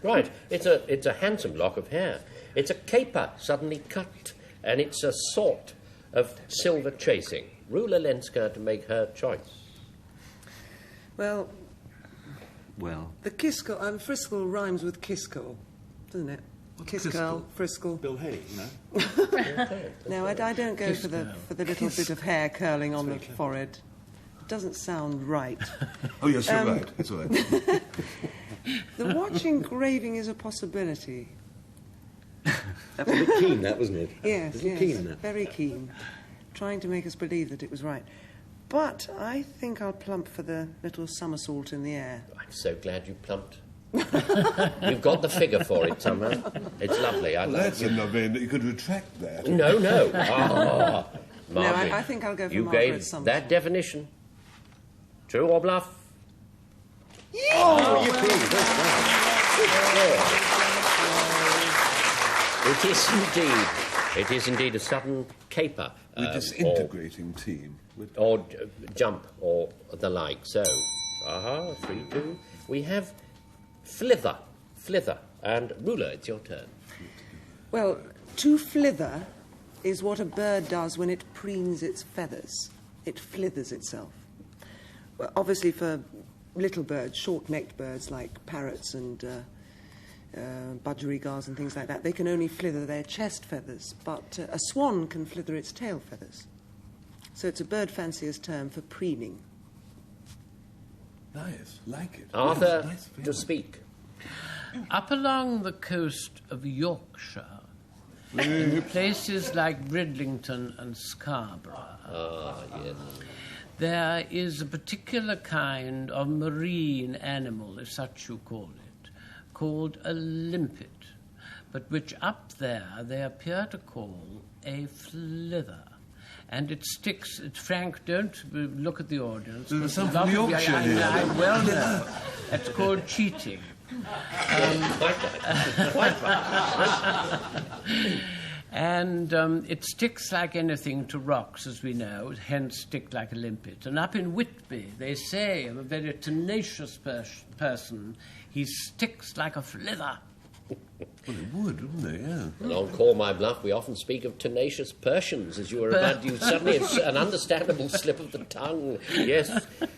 Right, it's a handsome lock of hair. It's a caper suddenly cut, and it's a sort of silver chasing. Rula Lenska to make her choice. Well, the Kiskel, friskel rhymes with Kiskel, doesn't it? Kiskel, friskel. Bill Hay, you know. No, I don't go for the little bit of hair curling on the forehead. It doesn't sound right. Oh, yes, you're right. It's all right. The watch engraving is a possibility. That was a bit keen, that, wasn't it? Yes, keen, that. Very keen. Trying to make us believe that it was right. But I think I'll plump for the little somersault in the air. I'm so glad you plumped. You've got the figure for it somehow. It's lovely. That's lovely. You could retract that. No. Ah, Margaret, no, I think I'll go for you Margaret gave somersault. that definition. True or bluff? Oh, yippee! It is indeed a sudden caper. We're disintegrating team. Or jump, or the like. So, 3, 2. We have flither, and Rula, it's your turn. Well, to flither is what a bird does when it preens its feathers. It flithers itself. Well, obviously for little birds, short-necked birds like parrots and budgerigars and things like that, they can only flither their chest feathers, but a swan can flither its tail feathers. So it's a bird fancier's term for preening. Nice, like it. Arthur, Nice to speak. Up along the coast of Yorkshire, in places like Bridlington and Scarborough, Yes. there is a particular kind of marine animal, if such you call it, called a limpet, but which up there they appear to call a flither. And it sticks. Frank, don't look at the audience. There's some from Yorkshire here. I well know. It's called cheating. Quite right. And it sticks like anything to rocks, as we know, hence stick like a limpet. And up in Whitby, they say of a very tenacious person, he sticks like a flither. Well, it would, wouldn't it? Yeah. And on Call My Bluff, we often speak of tenacious Persians, as you were about. You suddenly, it's an understandable slip of the tongue. Yes.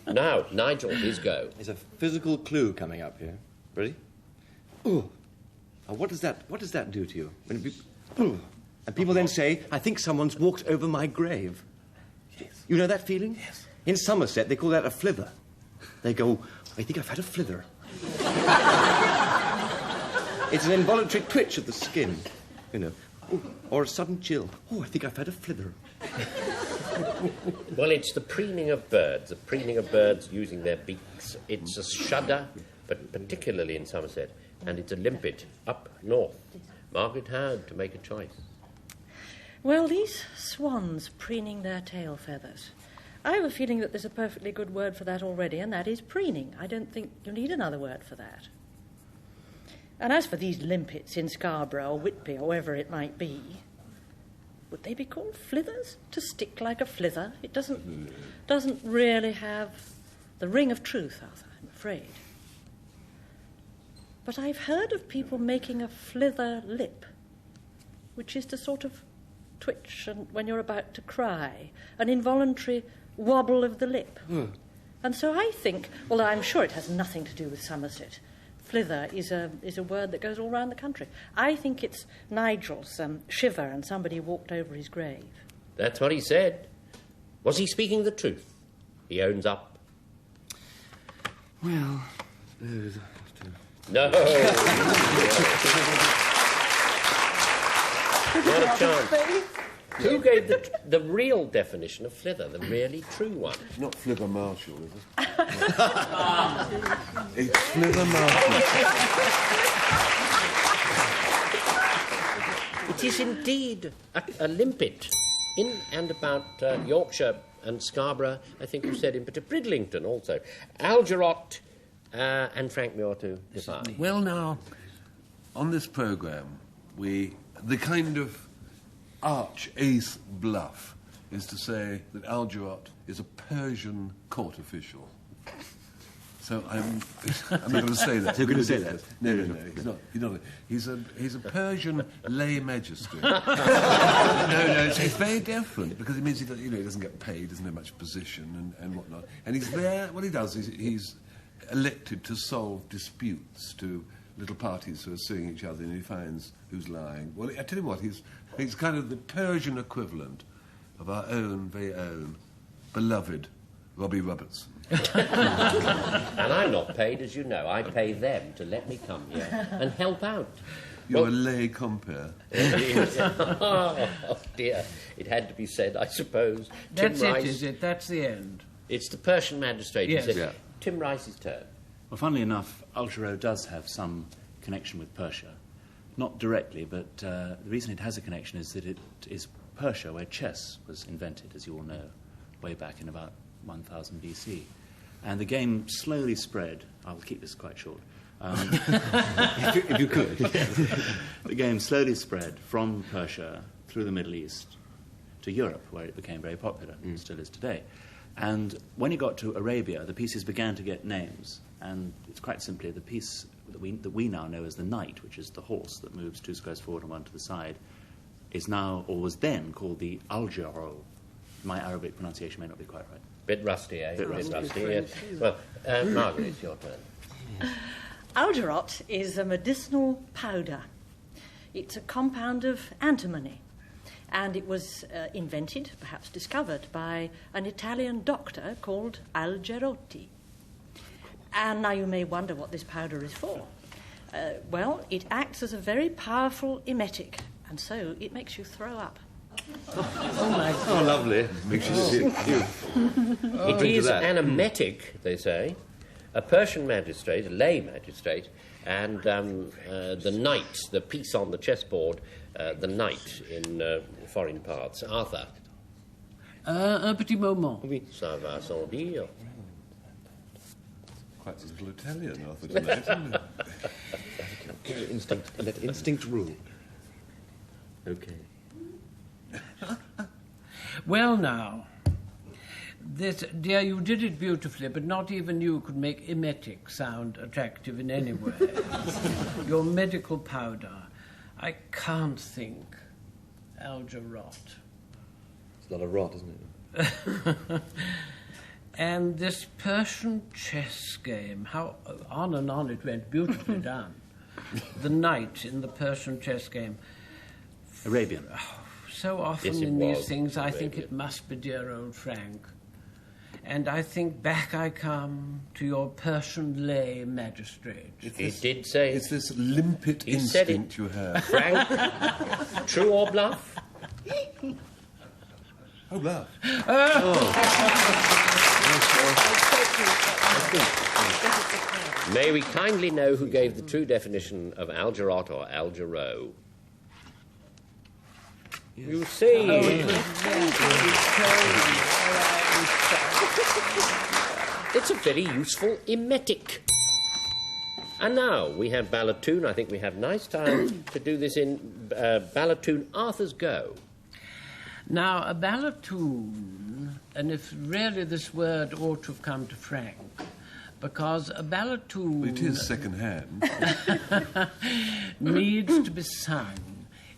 Now, Nigel, please go. There's a physical clue coming up here. Ready? Ooh. Now, what does that do to you? When it be, ooh. And people then say, I think someone's walked over my grave. Yes. You know that feeling? Yes. In Somerset, they call that a flither. They go, I think I've had a flither. It's an involuntary twitch of the skin. You know. Oh, or a sudden chill. Oh, I think I've had a flither. Well, it's the preening of birds using their beaks. It's a shudder, but particularly in Somerset, and it's a limpet up north. Margaret had to make a choice. Well, these swans preening their tail feathers. I have a feeling that there's a perfectly good word for that already, and that is preening. I don't think you need another word for that. And as for these limpets in Scarborough or Whitby or wherever it might be, would they be called flithers? To stick like a flither? It doesn't really have the ring of truth, Arthur, I'm afraid. But I've heard of people making a flither lip, which is to sort of twitch and when you're about to cry, an involuntary wobble of the lip. And so I think, although I'm sure it has nothing to do with Somerset, flither is a word that goes all around the country. I think it's Nigel's shiver and somebody walked over his grave. That's what he said. Was he speaking the truth? He owns up. Well, no. Not a chance. Who gave the real definition of flither, the really true one? It's not Flither Marshall, is it? It's Flither Marshall. It is indeed a limpet in and about Yorkshire and Scarborough, I think you said in particular, Bridlington also. Algerot and Frank Muir to define. Well, now, on this programme, the kind of arch-ace bluff is to say that Algerot is a Persian court official. So I'm not going to say that. You're going to say that? No, he's not. He's a Persian lay magistrate. No, it's very different because it means he doesn't get paid, doesn't have much position and whatnot. And he's there. What he does is he's elected to solve disputes to little parties who are suing each other, and he finds who's lying. Well, I tell you what, he's kind of the Persian equivalent of our own, very own, beloved Robbie Robertson. And I'm not paid, as you know. I pay them to let me come here and help out. You're a lay compere. Oh, dear. It had to be said, I suppose. That's it, is it? That's the end. It's the Persian magistrate. Yes. Who said, Tim Rice's turn. Well, funnily enough, Algerot does have some connection with Persia. Not directly, but the reason it has a connection is that it is Persia where chess was invented, as you all know, way back in about 1000 BC. And the game slowly spread. I'll keep this quite short. If you could. The game slowly spread from Persia through the Middle East to Europe, where it became very popular, and still is today. And when it got to Arabia, the pieces began to get names. And it's quite simply the piece that we now know as the knight, which is the horse that moves 2 squares forward and 1 to the side, is now, or was then, called the Algero. My Arabic pronunciation may not be quite right. Bit rusty, eh? Bit rusty. Yes. Well, Margaret, it's your turn. Algerot is a medicinal powder. It's a compound of antimony. And it was invented, perhaps discovered, by an Italian doctor called Algerotti. And now you may wonder what this powder is for. Well, it acts as a very powerful emetic, and so it makes you throw up. Oh, my God. Oh, lovely. Makes you sick. It is an emetic, they say, a Persian magistrate, a lay magistrate, and the knight, the piece on the chessboard, the knight in foreign parts. Arthur. Un petit moment. Oui, ça va sans dire. Quite a little Italian, Arthur, tonight, isn't it? Let instinct rule. Okay. Well, now, dear, you did it beautifully, but not even you could make emetic sound attractive in any way. Your medical powder, I can't think. Algerot. It's not a rot, isn't it? And this Persian chess game, how on and on it went, beautifully done. The knight in the Persian chess game. Arabian. So often Yes, it in these was things, I Arabian. think it must be dear old Frank. And I think back I come to your Persian lay magistrate. He did say... It's this limpet instinct you have. Frank, true or bluff? Oh, bluff. May we kindly know who gave the true definition of Algerot or Algero? Yes. You see... It's a very useful emetic. And now we have Ballatoon. I think we have nice time to do this in Ballatoon Arthur's Go. Now, a ballatoon, and if really this word ought to have come to Frank, because a ballatoon... It is second-hand. ...needs to be sung.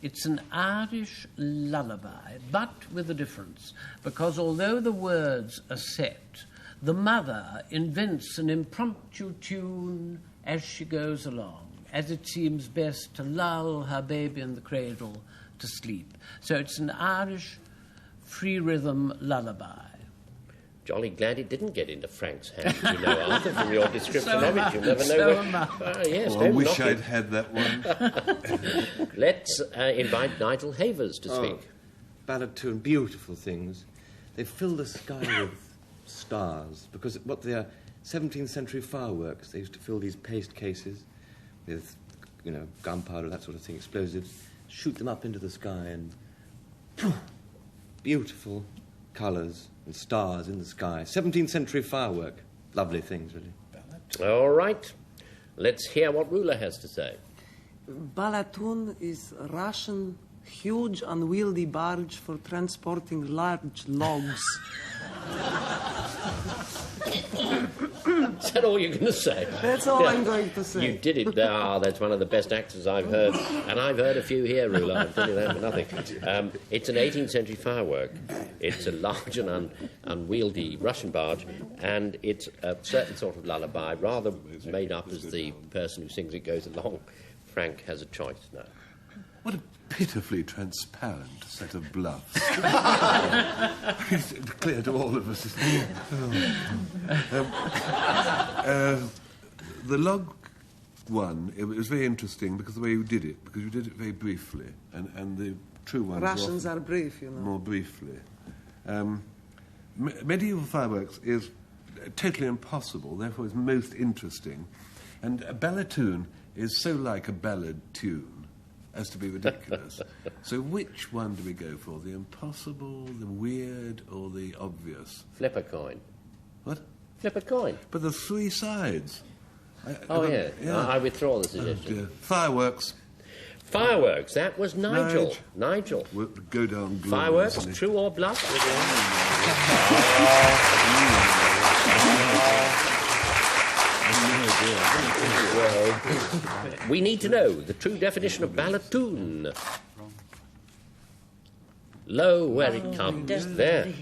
It's an Irish lullaby, but with a difference, because although the words are set, the mother invents an impromptu tune as she goes along, as it seems best to lull her baby in the cradle to sleep. So it's an Irish free rhythm lullaby. Jolly glad it didn't get into Frank's hands, you know, Arthur, from your description of it. You never know yes, I wish I'd had that one. Let's invite Nigel Havers to speak. Ballatoon, beautiful things. They fill the sky with stars, because what they are, 17th century fireworks. They used to fill these paste cases with, you know, gunpowder, that sort of thing, explosives, shoot them up into the sky, and beautiful colours and stars in the sky. 17th century firework. Lovely things, really. All right. Let's hear what Rula has to say. Ballatoon is a Russian huge unwieldy barge for transporting large logs. Is that all you're going to say? That's all I'm going to say. You did it. That's one of the best actors I've heard. And I've heard a few here, Rula. I'll tell you that for nothing. It's an 18th century firework. It's a large and unwieldy Russian barge, and it's a certain sort of lullaby, rather made up as the person who sings it goes along. Frank has a choice now. What a pitifully transparent set of bluffs. It's clear to all of us. The log one, it was very interesting because the way you did it, because you did it very briefly, and the true ones Russians are brief, you know. More briefly. Medieval fireworks is totally impossible, therefore it's most interesting. And a ballatoon is so like a ballad tune as to be ridiculous. So which one do we go for? The impossible, the weird, or the obvious? Flip a coin. What? Flip a coin. But there's three sides. Yeah. I withdraw the suggestion. Fireworks. Fireworks. That was Nigel. Nigel. We'll go down. Fireworks. True or bluff? We need to know the true definition of ballatoon. Lo, where it comes. There.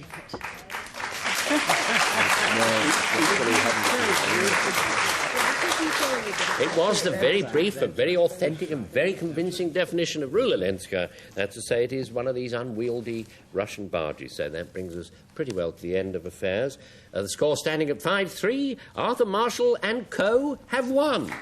It was the very brief, but very authentic and very convincing definition of Rula, Lenska. That's to say, it is one of these unwieldy Russian barges. So that brings us pretty well to the end of affairs. The score standing at 5-3. Arthur Marshall and co. have won.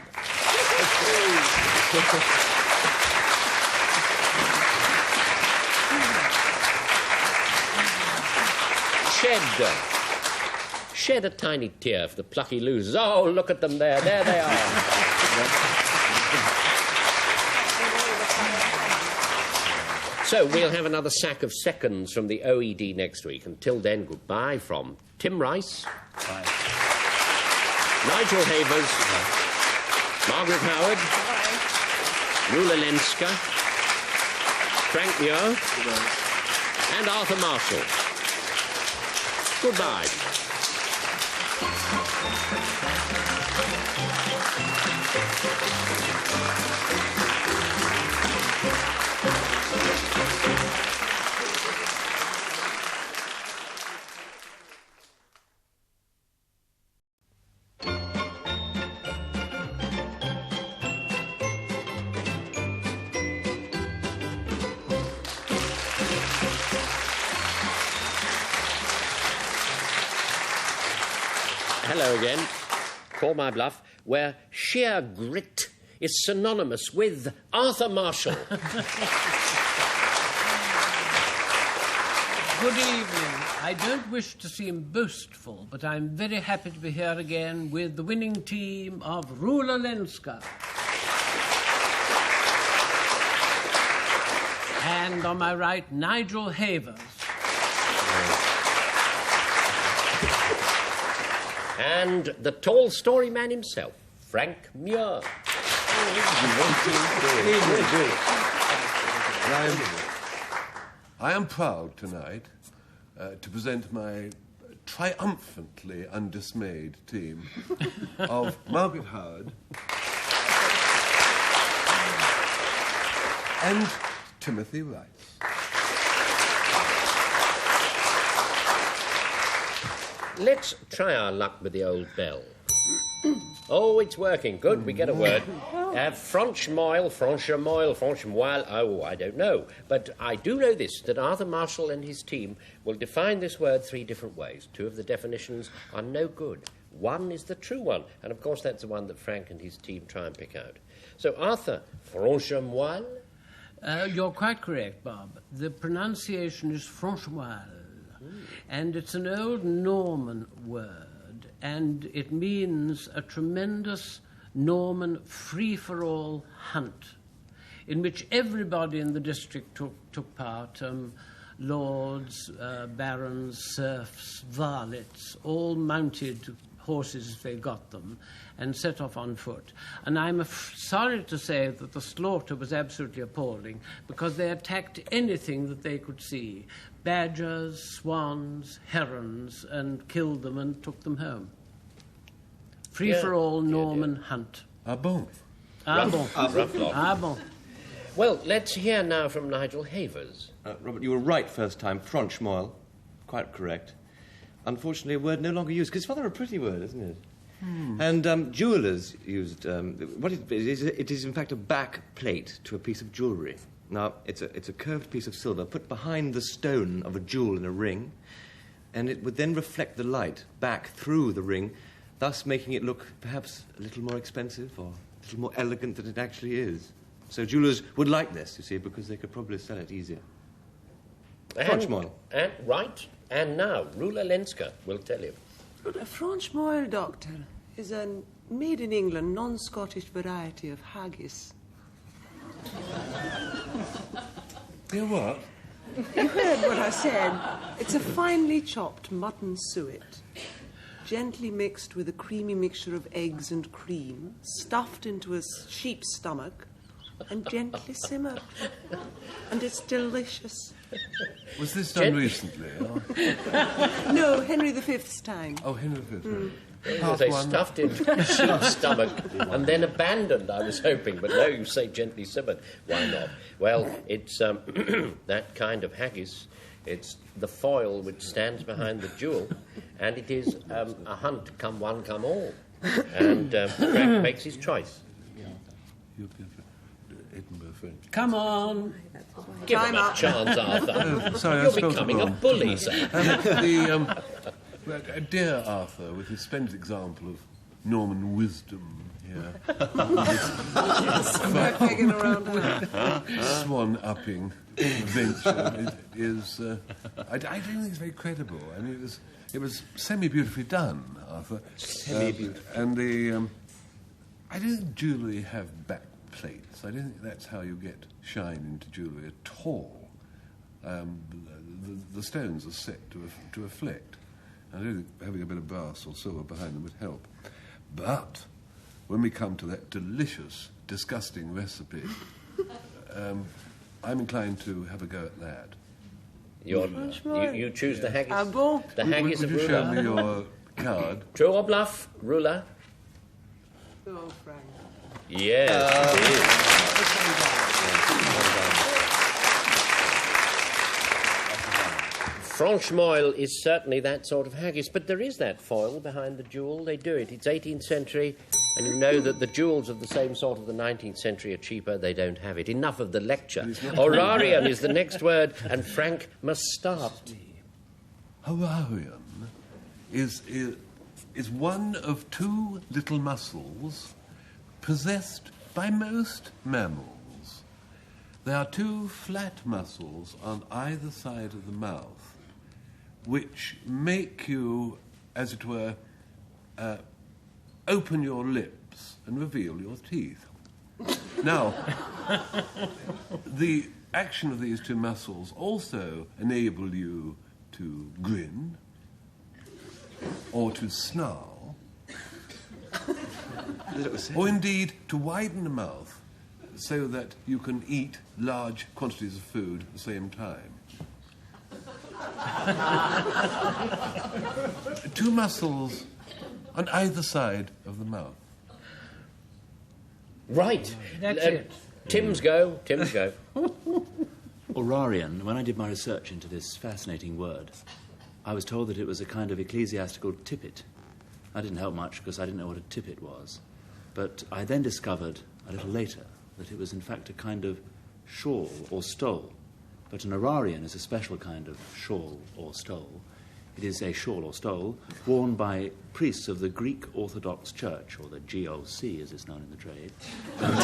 Shed a tiny tear for the plucky losers. Oh, look at them there. There they are. So we'll have another sack of seconds from the OED next week. Until then, goodbye from Tim Rice, bye. Nigel Havers, Margaret Howard, Rula Lenska, Frank Muir, and Arthur Marshall. Goodbye. Hello again. Call my bluff, where sheer grit is synonymous with Arthur Marshall. Good evening. I don't wish to seem boastful, but I'm very happy to be here again with the winning team of Rula Lenska. And on my right, Nigel Havers. And the tall story man himself, Frank Muir. I am proud tonight to present my triumphantly undismayed team of Margaret Howard and Timothy Rice. Let's try our luck with the old bell. Oh, it's working. Good, we get a word. Franchmoil, Franchmoil. Oh, I don't know. But I do know this, that Arthur Marshall and his team will define this word 3 different ways. 2 of the definitions are no good. 1 is the true one. And, of course, that's the one that Frank and his team try and pick out. So, Arthur, Franchmoil? You're quite correct, Bob. The pronunciation is Franchmoil. And it's an old Norman word, and it means a tremendous Norman free-for-all hunt in which everybody in the district took part, lords, barons, serfs, varlets, all mounted horses if they got them, and set off on foot. And I'm sorry to say that the slaughter was absolutely appalling because they attacked anything that they could see. Badgers, swans, herons, and killed them and took them home. Free-for-all Norman hunt. Ah bon. Rough lot. Ah bon. Well, let's hear now from Nigel Havers. Robert, you were right first time. Franchmoil. Quite correct. Unfortunately, a word no longer used, because it's rather a pretty word, isn't it? And jewellers used... what it is, in fact, a back plate to a piece of jewellery. Now, it's a curved piece of silver put behind the stone of a jewel in a ring, and it would then reflect the light back through the ring, thus making it look perhaps a little more expensive or a little more elegant than it actually is. So jewellers would like this, you see, because they could probably sell it easier. Franchmoil. Right. And now, Rula Lenska will tell you. A Franchmoil, Doctor, is a made-in-England, non-Scottish variety of haggis. You what? You heard what I said. It's a finely chopped mutton suet, gently mixed with a creamy mixture of eggs and cream, stuffed into a sheep's stomach, and gently simmered. And it's delicious. Was this done recently? Or? No, Henry V's time. Oh, Henry V. They stuffed into a sheep's stomach and then abandoned, I was hoping. But no, you say gently simmered. Why not? Well, it's that kind of haggis. It's the foil which stands behind the jewel, and it is a hunt, come one, come all. And Frank makes his choice. Edinburgh French. Come on. Give him a chance, Arthur. Sorry, You're becoming a bully, sir. Dear Arthur, with his splendid example of Norman wisdom here, swan-upping venture, it is. I don't think it's very credible. I mean, it was semi-beautifully done, Arthur. Semi-beautiful. And the I don't think jewellery have back plates. I don't think that's how you get shine into jewellery at all. The stones are set to reflect. I don't think having a bit of brass or silver behind them would help. But when we come to that delicious, disgusting recipe, I'm inclined to have a go at that. You choose the haggis? Bon. The haggis Would of you show me Rula? your card? True or bluff, Rula? Oh, Frank. Yes. Franchmoil is certainly that sort of haggis, but there is that foil behind the jewel. They do it. It's 18th century, and you know that the jewels of the same sort of the 19th century are cheaper. They don't have it. Enough of the lecture. Horarium is the next word, and Frank must start. Horarium is is one of two little muscles possessed by most mammals. There are two flat muscles on either side of the mouth, which make you, as it were, open your lips and reveal your teeth. Now, the action of these two muscles also enable you to grin or to snarl or indeed to widen the mouth so that you can eat large quantities of food at the same time. Two muscles on either side of the mouth. Right. That's it. Tim's go. Orarian, when I did my research into this fascinating word, I was told that it was a kind of ecclesiastical tippet. That didn't help much because I didn't know what a tippet was. But I then discovered, a little later, that it was in fact a kind of shawl or stole. But an orarian is a special kind of shawl or stole. It is a shawl or stole worn by priests of the Greek Orthodox Church, or the GOC as it's known in the trade. And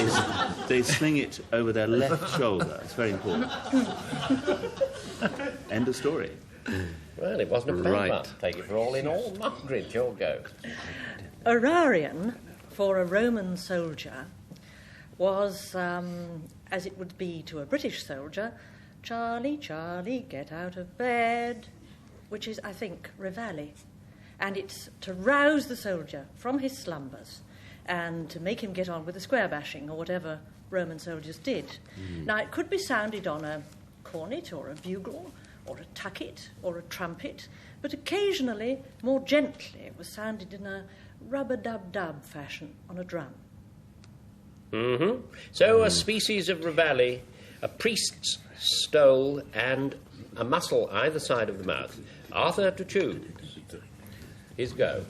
they sling it over their left shoulder. It's very important. End of story. Well, it wasn't a bad one. Take it for all in all. Margaret, your go. Orarian, for a Roman soldier, was, as it would be to a British soldier, Charlie, Charlie, get out of bed, which is, I think, reveille. And it's to rouse the soldier from his slumbers and to make him get on with the square bashing or whatever Roman soldiers did. Now, it could be sounded on a cornet or a bugle or a tucket or a trumpet, but occasionally, more gently, it was sounded in a rub-a-dub-dub fashion on a drum. Mm-hmm. So a species of reveille, a priest's stole, and a muscle either side of the mouth. Arthur to choose. His go.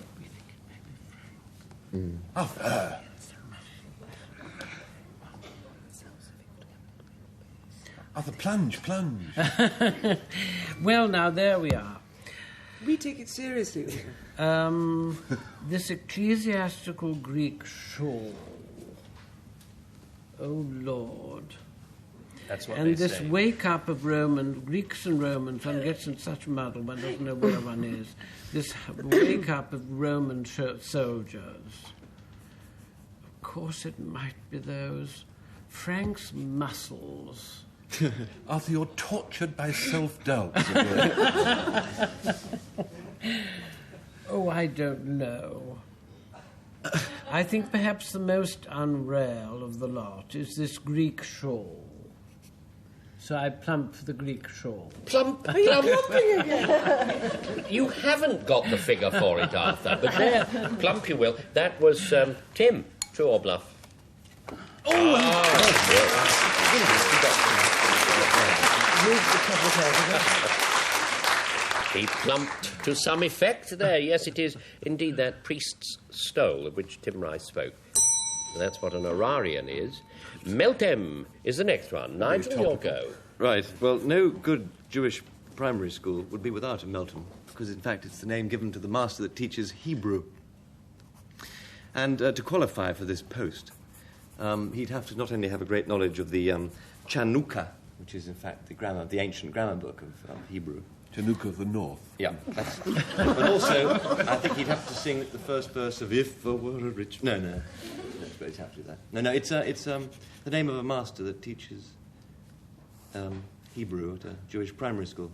Arthur, plunge. Well, now, there we are. We take it seriously. This ecclesiastical Greek shawl. Oh, Lord. That's what and they this say. wake-up of Greeks and Romans, one gets in such a muddle, one doesn't know where one is. This wake-up of Roman soldiers. Of course it might be those. Frank's muscles. Arthur, you're tortured by self-doubt. Oh, I don't know. I think perhaps the most unreal of the lot is this Greek shawl. So I plump for the Greek shawl. Plump. You haven't got the figure for it, Arthur, but there, plump you will. That was Tim. True or bluff? He plumped to some effect there. Yes, it is indeed that priest's stole of which Tim Rice spoke. That's what an orarian is. Meltem is the next one. Nigel, your go. Right. Well, no good Jewish primary school would be without a Meltem, because in fact it's the name given to the master that teaches Hebrew. And to qualify for this post, he'd have to not only have a great knowledge of the Chanukah, which is in fact the ancient grammar book of Hebrew. Chanukah of the North. Yeah. But also, I think he'd have to sing the first verse of "If I Were a Rich." No. I suppose he'd have to do that. No. It's the name of a master that teaches Hebrew at a Jewish primary school.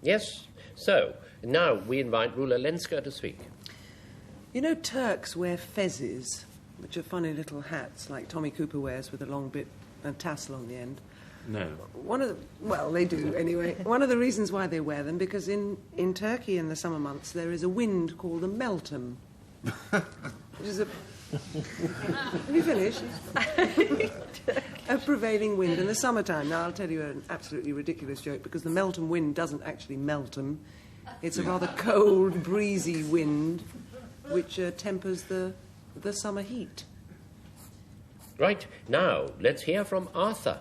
Yes. So now we invite Rula Lenska to speak. You know, Turks wear fezzes, which are funny little hats like Tommy Cooper wears with a long bit and tassel on the end. No. They do anyway. One of the reasons why they wear them, because in Turkey in the summer months there is a wind called a meltem, which is a... Have you finished? A prevailing wind in the summertime. Now, I'll tell you an absolutely ridiculous joke, because the Meltem wind doesn't actually melt them. It's a rather cold, breezy wind which tempers the summer heat. Right. Now, let's hear from Arthur.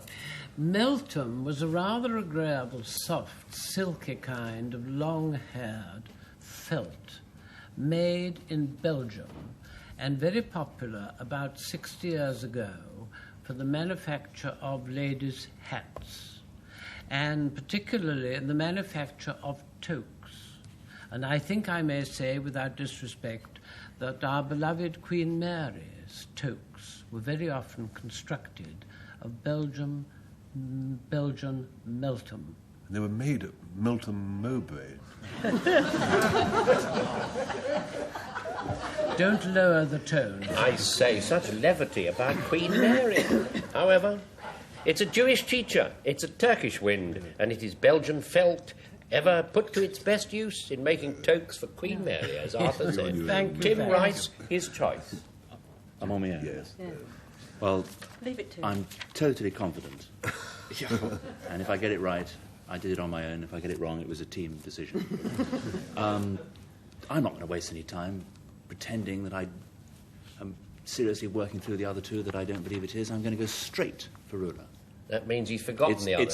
Meltem was a rather agreeable, soft, silky kind of long-haired felt made in Belgium and very popular about 60 years ago for the manufacture of ladies' hats, and particularly in the manufacture of toques. And I think I may say, without disrespect, that our beloved Queen Mary's toques were very often constructed of Belgian Meltham. They were made at Meltham Mowbray. Don't lower the tone. I say, such levity about Queen Mary. However, it's a Jewish teacher, it's a Turkish wind, and it is Belgian felt, ever put to its best use in making toques for Queen Mary, as Arthur said. Thank you. Tim writes his choice. I'm on my own. Yes. Yeah. Well, Leave it to I'm totally confident. And if I get it right, I did it on my own. If I get it wrong, it was a team decision. I'm not going to waste any time pretending that I am seriously working through the other two that I don't believe it is. I'm going to go straight for Rula. That means he's forgotten the other two.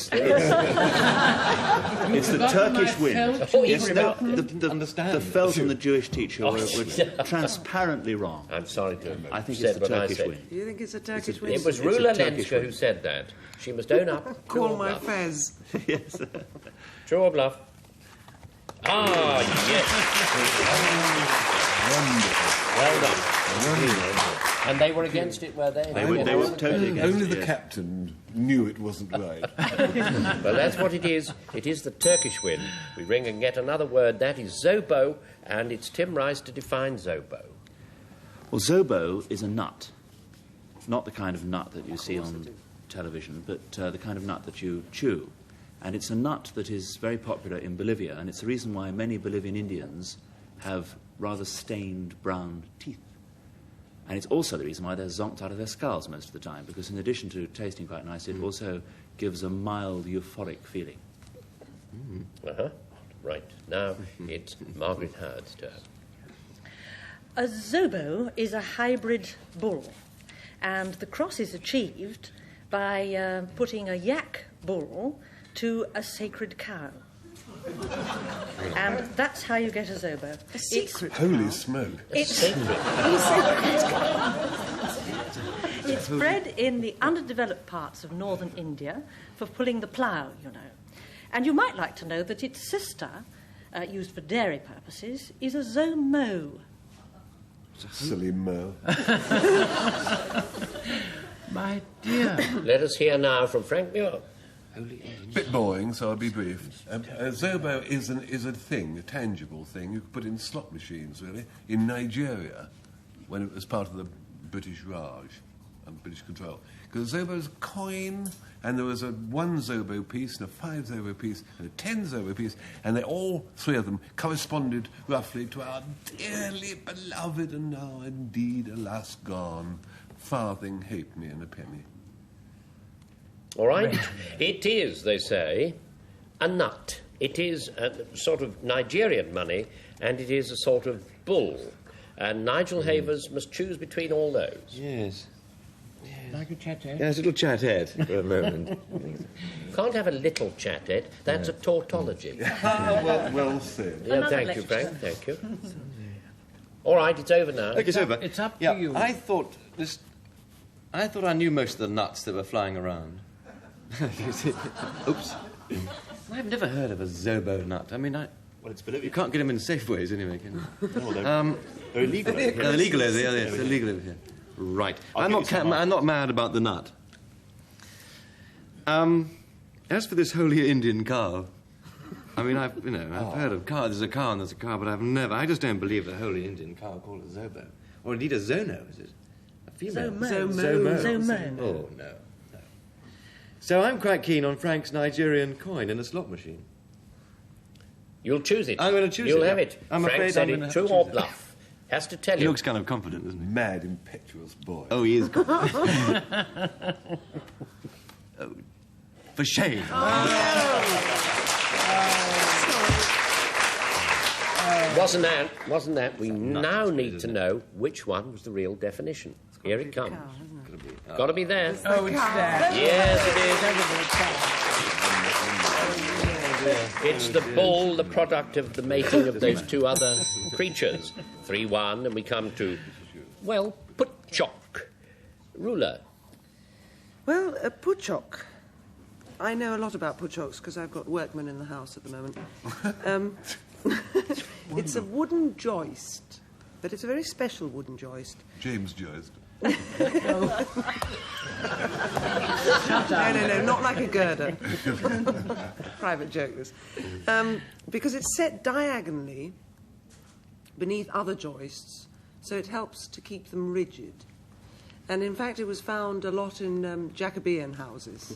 It's the Turkish wind. Yes, no, the felt and the Jewish teacher were transparently wrong. I'm sorry to have I think said it's the what I Turkish said. wind. You think it's a Turkish wind? It was It's a Rula Turkish Lenska who wind. said that. She must own up. True Call or my bluff? fez. Yes. True or bluff? Ah, yes. Well done. And they were against it, were they? They were totally against Only it, the yes. captain knew it wasn't right. Well, that's what it is. It is the Turkish wind. We ring and get another word. That is zobo, and it's Tim Rice to define zobo. Well, zobo is a nut. Not the kind of nut that you see on television, but the kind of nut that you chew. And it's a nut that is very popular in Bolivia, and it's the reason why many Bolivian Indians have rather stained brown teeth. And it's also the reason why they're zonked out of their skulls most of the time, because in addition to tasting quite nice, it also gives a mild euphoric feeling. Uh-huh. Right. Now it's Margaret Howard's turn. A zobo is a hybrid bull, and the cross is achieved by putting a yak bull to a sacred cow. And that's how you get a zobo. A secret. Holy smoke. It's bred in the underdeveloped parts of northern India for pulling the plough, you know. And you might like to know that its sister, used for dairy purposes, is a zomo. Silly Mo. My dear. Let us hear now from Frank Muir. Bit boring, so I'll be brief. Zobo is a thing, a tangible thing you could put in slot machines, really, in Nigeria, when it was part of the British Raj and British control. Because Zobo is a coin, and there was a 1 Zobo piece, and a 5 Zobo piece, and a 10 Zobo piece, and they all three of them corresponded roughly to our dearly beloved and now indeed, alas, gone, farthing halfpenny and a penny. All right? It is, they say, a nut. It is a sort of Nigerian money, and it is a sort of bull. And Nigel Havers must choose between all those. Yes. Like a chathead? Yes, a little chathead for a moment. Can't have a little chathead. That's a tautology. Well said. Yeah, Another thank you, lecture. Frank. Thank you. All right, it's over now. Look, it's over. It's up to Yeah, you. I thought I knew most of the nuts that were flying around. Oops. I've never heard of a zobo nut. I mean, Well, it's Bolivia. you can't get them in Safeways anyway, can you? Well, they're illegal. Yeah, they're legal over here. Yes, they're legal over here. Right. I'm not mad about the nut. As for this holy Indian cow, I mean, I've heard of cow. There's a cow and there's a cow, but I just don't believe a holy Indian cow called a zobo. Or indeed a zono, is it? A female? Zomo. Oh, no. So I'm quite keen on Frank's Nigerian coin in a slot machine. You'll choose it. I'm going to choose You'll it. have it. I'm Frank afraid said I'm it. gonna have True to or choose it. bluff? Has to tell He you. looks kind of confident, doesn't he? Mad, impetuous boy. Oh, he is confident. Oh, for shame. Wasn't that? We now need to know which one was the real definition. Here it comes. Got to be there. Oh, it's there. Yes, it is. It's the bull, the product of the mating of those two other creatures. 3-1, and we come to, well, Putchok. Rula. Well, Putchok. I know a lot about Putchoks because I've got workmen in the house at the moment. It's a wooden joist, but it's a very special wooden joist. James Joist. No, not like a girder. Private joke, this. Because it's set diagonally beneath other joists, so it helps to keep them rigid. And in fact, it was found a lot in Jacobean houses.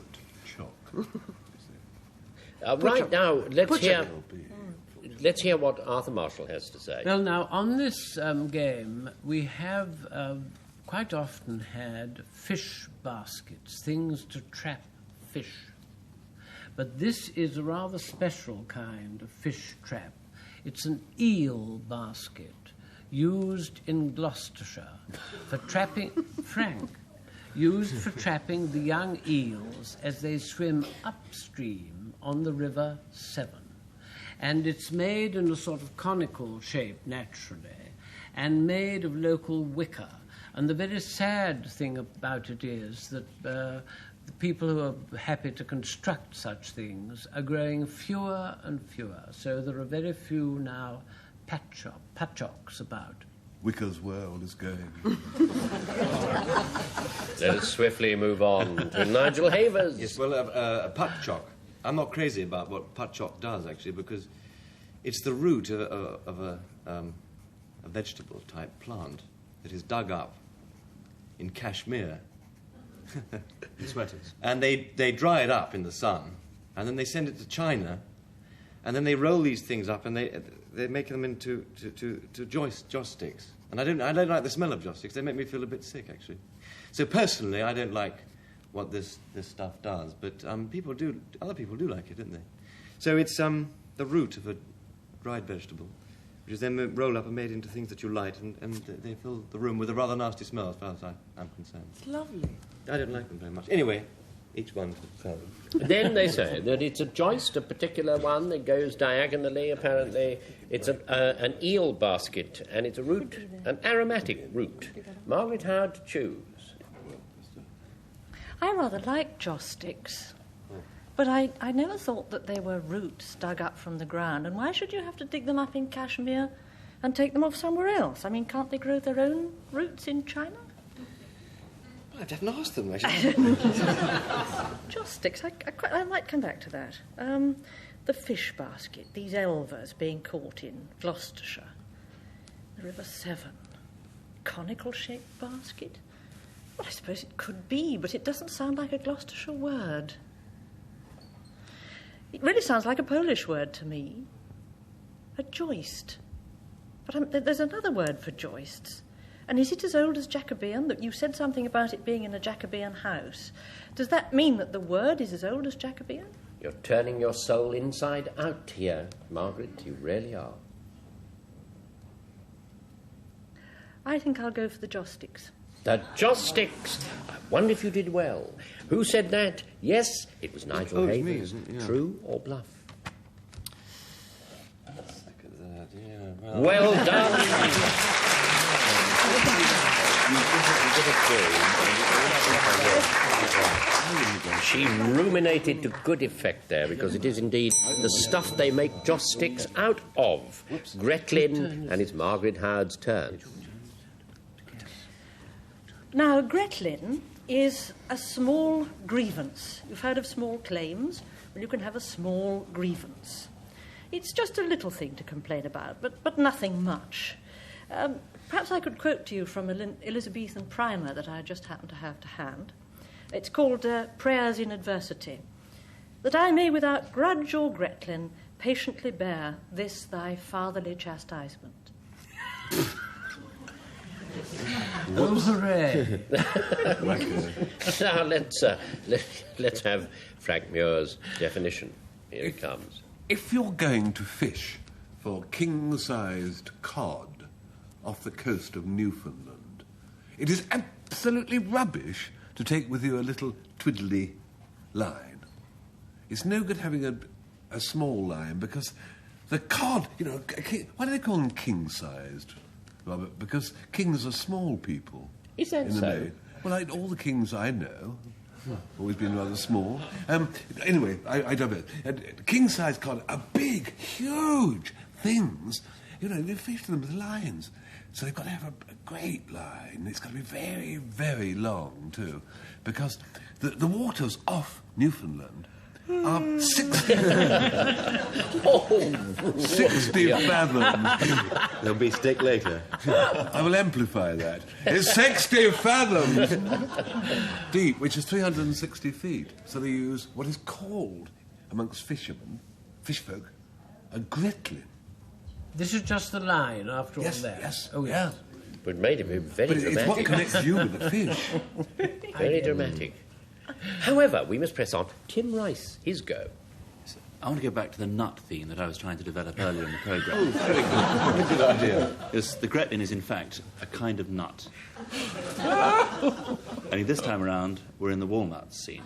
Right now, let's hear what Arthur Marshall has to say. Well, now, on this game, we have quite often had fish baskets, things to trap fish. But this is a rather special kind of fish trap. It's an eel basket used in Gloucestershire for trapping... Frank. Used for trapping the young eels as they swim upstream on the River Severn. And it's made in a sort of conical shape, naturally, and made of local wicker. And the very sad thing about it is that the people who are happy to construct such things are growing fewer and fewer. So there are very few now patchocks about. Wicker's world is going. Let us swiftly move on to Nigel Havers. Yes, well, a patchock. I'm not crazy about what patchock does, actually, because it's the root of a vegetable-type plant that is dug up in Kashmir. In sweaters. And they dry it up in the sun, and then they send it to China, and then they roll these things up, and they make them into joss sticks. And I don't like the smell of joss sticks. They make me feel a bit sick, actually. So personally, I don't like what this stuff does, but other people do like it, don't they? So it's the root of a dried vegetable, which is then rolled up and made into things that you light, and they fill the room with a rather nasty smell, as far as I'm concerned. It's lovely. I don't like them very much. Anyway, each one for themselves. Then they say that it's a joist, a particular one that goes diagonally, apparently. It's an eel basket, and it's a root, an aromatic root. Margaret, how to choose? I rather like joss sticks, but I never thought that they were roots dug up from the ground. And why should you have to dig them up in Kashmir and take them off somewhere else? I mean, can't they grow their own roots in China? I haven't asked them, actually. Joss sticks, I might come back to that. The fish basket, these elvers being caught in Gloucestershire, the River Severn, conical-shaped basket. Well, I suppose it could be, but it doesn't sound like a Gloucestershire word. It really sounds like a Polish word to me. A joist. But there's another word for joists. And is it as old as Jacobean? That you said something about it being in a Jacobean house. Does that mean that the word is as old as Jacobean? You're turning your soul inside out here, Margaret. You really are. I think I'll go for the joss sticks. The joss sticks. I wonder if you did well. Who said that? Yes, it was Nigel Havers. Me, isn't it? Yeah. True or bluff? Well, Well done. She ruminated to good effect there, because it is indeed the stuff they make joss sticks out of. Gretlin, and it's Margaret Howard's turn. Now, Gretlin is a small grievance. You've heard of small claims? Well, you can have a small grievance. It's just a little thing to complain about, but nothing much. Perhaps I could quote to you from an Elizabethan primer that I just happen to have to hand. It's called Prayers in Adversity. That I may without grudge or Gretlin patiently bear this thy fatherly chastisement. Oh, hooray! Now let's have Frank Muir's definition. Here it comes. If you're going to fish for king-sized cod off the coast of Newfoundland, it is absolutely rubbish to take with you a little twiddly line. It's no good having a small line, because the cod, why do they call them king-sized? Robert, because kings are small people. Is that in the so? main. Well, all the kings I know always been rather small. Anyway, I divert. King-size cod are big, huge things. You know, they fish them with lines. So they've got to have a great line. It's got to be very, very long, too. Because the waters off Newfoundland are 60 fathoms. There'll be steak later. I will amplify that. It's 60 fathoms deep, which is 360 feet. So they use what is called, amongst fishermen, fishfolk, a gretlin. This is just the line after all that. Yes. Oh, yes. But it made it very But dramatic. it's what connects you with the fish. Very dramatic. However, we must press on. Tim Rice, his go. I want to go back to the nut theme that I was trying to develop earlier in the programme. Very good. Good idea. Yes, the gretlin is, in fact, a kind of nut. Only this time around, we're in the walnut scene.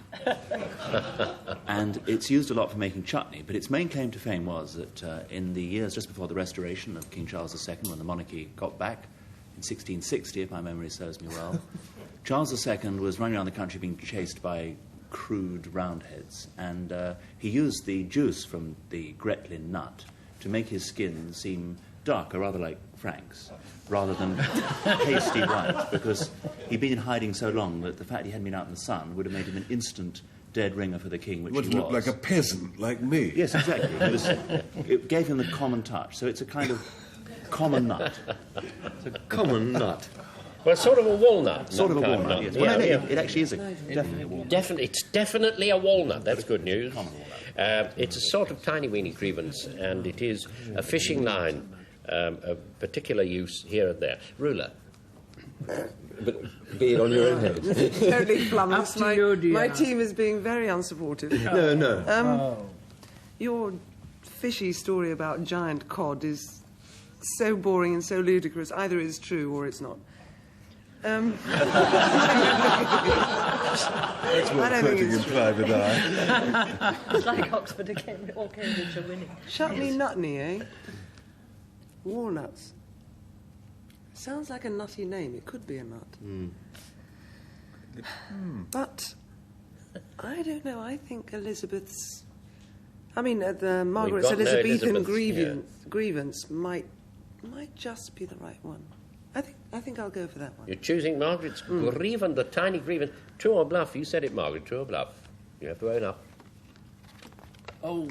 And it's used a lot for making chutney, but its main claim to fame was that in the years just before the restoration of King Charles II, when the monarchy got back, in 1660, if my memory serves me well, Charles II was running around the country being chased by crude roundheads, and he used the juice from the gretlin nut to make his skin seem darker, rather like Frank's, rather than pasty white, because he'd been in hiding so long that the fact he hadn't been out in the sun would have made him an instant dead ringer for the king, which Would he was. look like a peasant, like me. Yes, exactly. It gave him the common touch, so it's a kind of common nut. It's a common nut. Well, sort of a walnut. Sort of a walnut, yes. Yeah, Well, no, yeah. it actually is definitely a walnut. It's definitely a walnut. That's good news. Common walnut. It's a sort of tiny weeny grievance, and it is a fishing line of particular use here and there. Rula. But be it on your own head. Totally flummoxed. Up to you, dear. My team is being very unsupportive. No. Your fishy story about giant cod is so boring and so ludicrous. Either it's true or it's not. That's I what don't think flirting in it's private eye. It's like Oxford or Cambridge are winning. Chutney nutney, eh? Walnuts. Sounds like a nutty name. It could be a nut. But I don't know. I think Elizabeth's... I mean, the Margaret's got no Elizabethan Elizabeths, grievance might just be the right one. I think I'll go for that one. You're choosing Margaret's grievance, the tiny grievance. True or bluff? You said it, Margaret. True or bluff? You have to own up. Oh,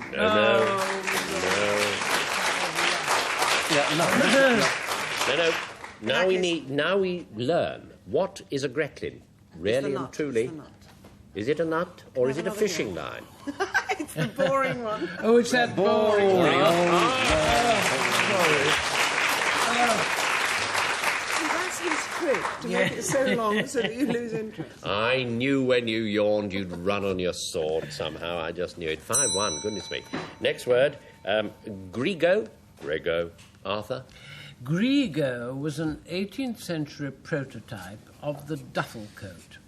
No. Now we learn what is a gretlin. Really and truly. It's the nut. Is it a nut or is it a another fishing line? It's the boring one. Oh, it's that boring. That's his trick, to make it so long so that you lose interest. I knew when you yawned you'd run on your sword somehow. I just knew it. 5-1, goodness me. Next word, Grego, Arthur. Grego was an 18th century prototype of the duffel coat.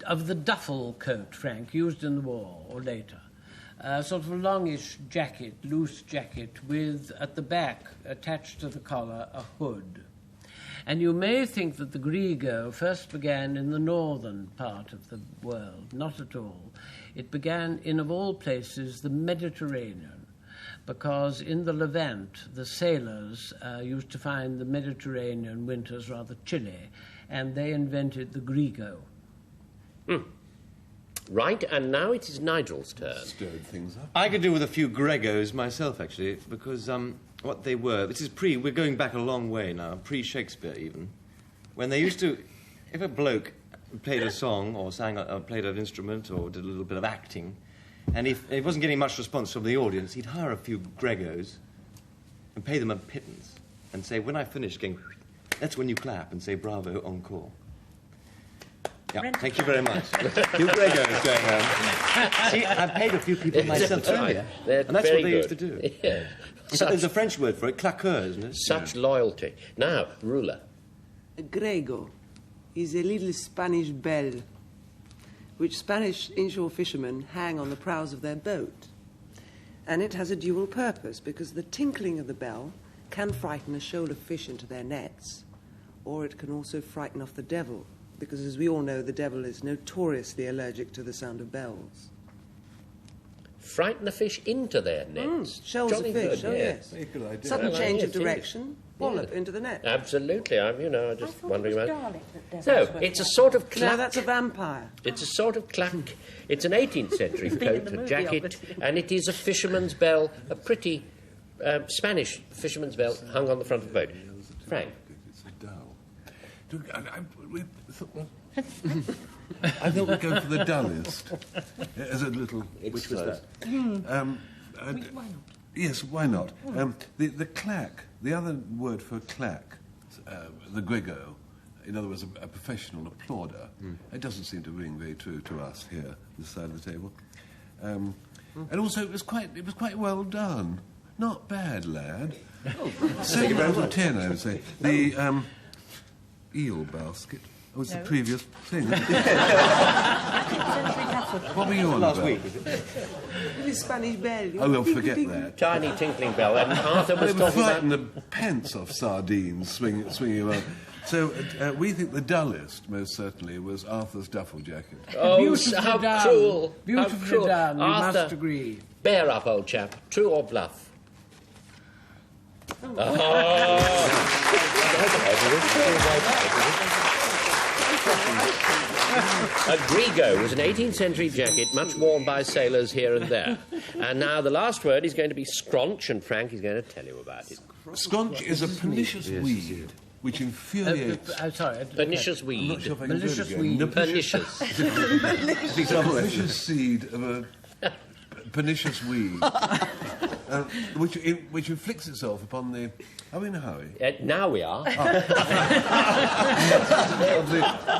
Of the duffel coat, Frank, used in the war or later. Sort of a longish jacket, loose jacket, with, at the back, attached to the collar, a hood. And you may think that the Grego first began in the northern part of the world. Not at all. It began in, of all places, the Mediterranean, because in the Levant, the sailors used to find the Mediterranean winters rather chilly, and they invented the Grego. Right, and now it is Nigel's turn. Stirred things up. I could do with a few Gregos myself, actually, because what they were... This is we're going back a long way now, pre-Shakespeare even, when they used to... If a bloke played a song or played an instrument or did a little bit of acting, and if he wasn't getting much response from the audience, he'd hire a few Gregos and pay them a pittance and say, when I finish going, that's when you clap and say, bravo, encore. Yeah, thank you very much. Few Gregos going on. See, I paid a few people myself earlier, and that's what they used to do. Yeah. There's a French word for it, claqueur, isn't it? Such loyalty. Now, Rula. Grego is a little Spanish bell, which Spanish inshore fishermen hang on the prows of their boat. And it has a dual purpose, because the tinkling of the bell can frighten a shoal of fish into their nets, or it can also frighten off the devil, because as we all know, the devil is notoriously allergic to the sound of bells. Frighten the fish into their nets. Shells Jolly of fish, good, yes. Very good idea. Sudden change yes, of direction, wallop Yeah. into the net. Absolutely. I'm just wondering about. garlic that devils So were it's a like. sort of No, clack. that's a vampire. It's a sort of clack. It's an 18th century It's been in coat, the a movie, jacket, obviously. and it is a fisherman's bell, a pretty Spanish fisherman's bell hung on the front of the boat. Frank. It's a dull. I thought we'd go for the dullest. As a little... Which was that? Why not? Yes, why not? The clack, the other word for clack, the grigo, in other words, a professional applauder, it doesn't seem to ring very true to us here, this side of the table. And also, it was quite well done. Not bad, lad. 7 out of 10, I would say. The eel basket. Oh, it's the previous thing. What were you on Last about? week, was it? With his Spanish bell. Oh, well, forget that. Tiny tinkling bell. And Arthur was It would talking frighten about... the pants off sardines swinging around. So we think the dullest, most certainly, was Arthur's duffel jacket. Oh, Beautifully how done. cruel. Beautifully how cruel. done. We Arthur, must agree. bear up, old chap. True or bluff? A grigo was an 18th century jacket, much worn by sailors here and there. And now the last word is going to be scronch, and Frank is going to tell you about it. Scronch is a pernicious weed which infuriates... Sorry. Pernicious I'm weed. not sure if I can do it Malicious again. weed. Pernicious. It's a pernicious seed of a pernicious weed, which inflicts itself upon the... Are we in a hurry? Now we are. Of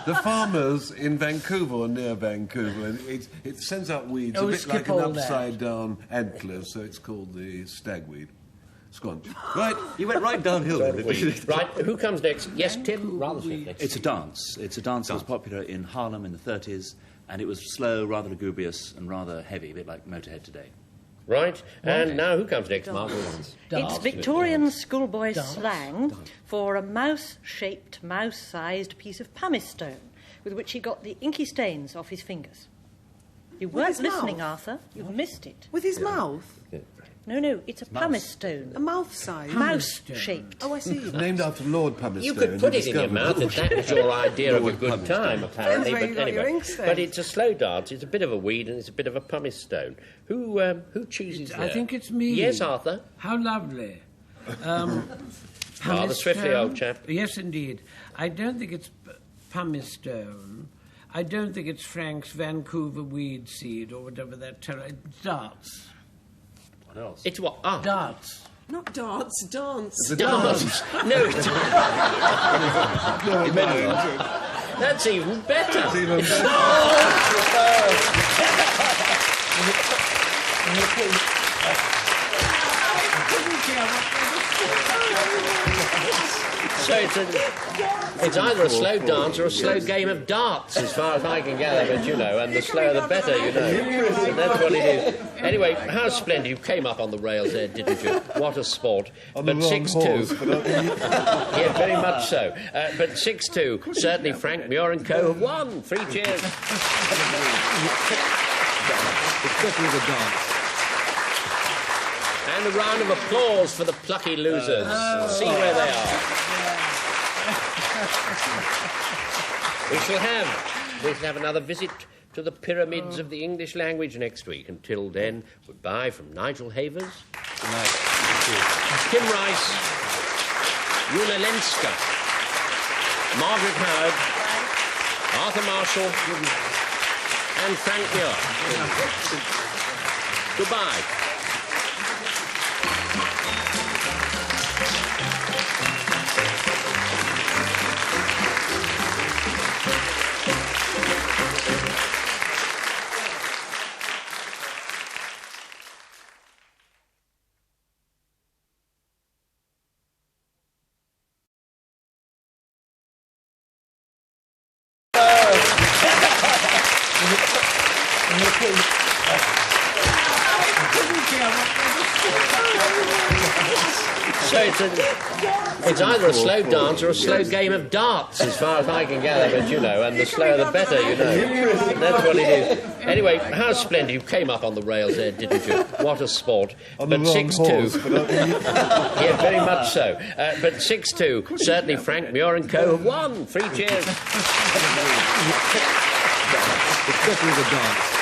the farmers in Vancouver or near Vancouver. And it sends out weeds a bit skip like an all that. upside-down antler, so it's called the stagweed. Scronch. Right. You went right downhill. Right, who comes next? Yes, Tim, rather swiftly. It's a dance. It's a dance that was popular in Harlem in the 30s, and it was slow, rather lugubrious, and rather heavy, a bit like Motorhead today. Right, and now who comes next, Margaret? It's Victorian schoolboy slang for a mouse-shaped, mouse-sized piece of pumice stone with which he got the inky stains off his fingers. You weren't his listening, mouth? Arthur. You've missed it. With his mouth? No, it's a pumice stone. A mouth size? Mouse-shaped. Oh, I see. Named after Lord Pumice. You could put it in your mouth if that was your idea of a good time, apparently. Depends where you got your ink stains. But it's a slow dance. It's a bit of a weed and it's a bit of a pumice stone. Who chooses I there? think it's me. Yes, Arthur. How lovely. Rather Pumice swiftly, stone? old chap. Yes, indeed. I don't think it's pumice stone. I don't think it's Frank's Vancouver weed seed or whatever that darts. What else? It's what? Ah, Darts. Not dance, dance. dance. No, it's... That's even better. So it's either a slow dance or a slow game of darts, as far as I can gather, but and the slower the better, So that's what it is. Anyway, how splendid. You came up on the rails there, didn't you? What a sport. On But the wrong 6-2. horse, Yeah, very much so. But 6-2. Certainly Frank, Muir and co have won. 3 cheers. Especially the dance. And a round of applause for the plucky losers. See where they are. We shall have another visit to the pyramids of the English language next week. Until then, goodbye from Nigel Havers. Good night. Tim Rice, Rula Lenska, Margaret Howard, Arthur Marshall, and Frank Muir. Goodbye. it's either a slow dance or a slow game of darts, as far as I can gather, but you know, and the slower the better, you know. That's what it is. Anyway, how splendid. You came up on the rails there, didn't you? What a sport. On but the wrong 6-2. horse, Yeah, very much so. But 6-2, certainly Frank, Muir and co have won. 3 cheers. Especially the dance.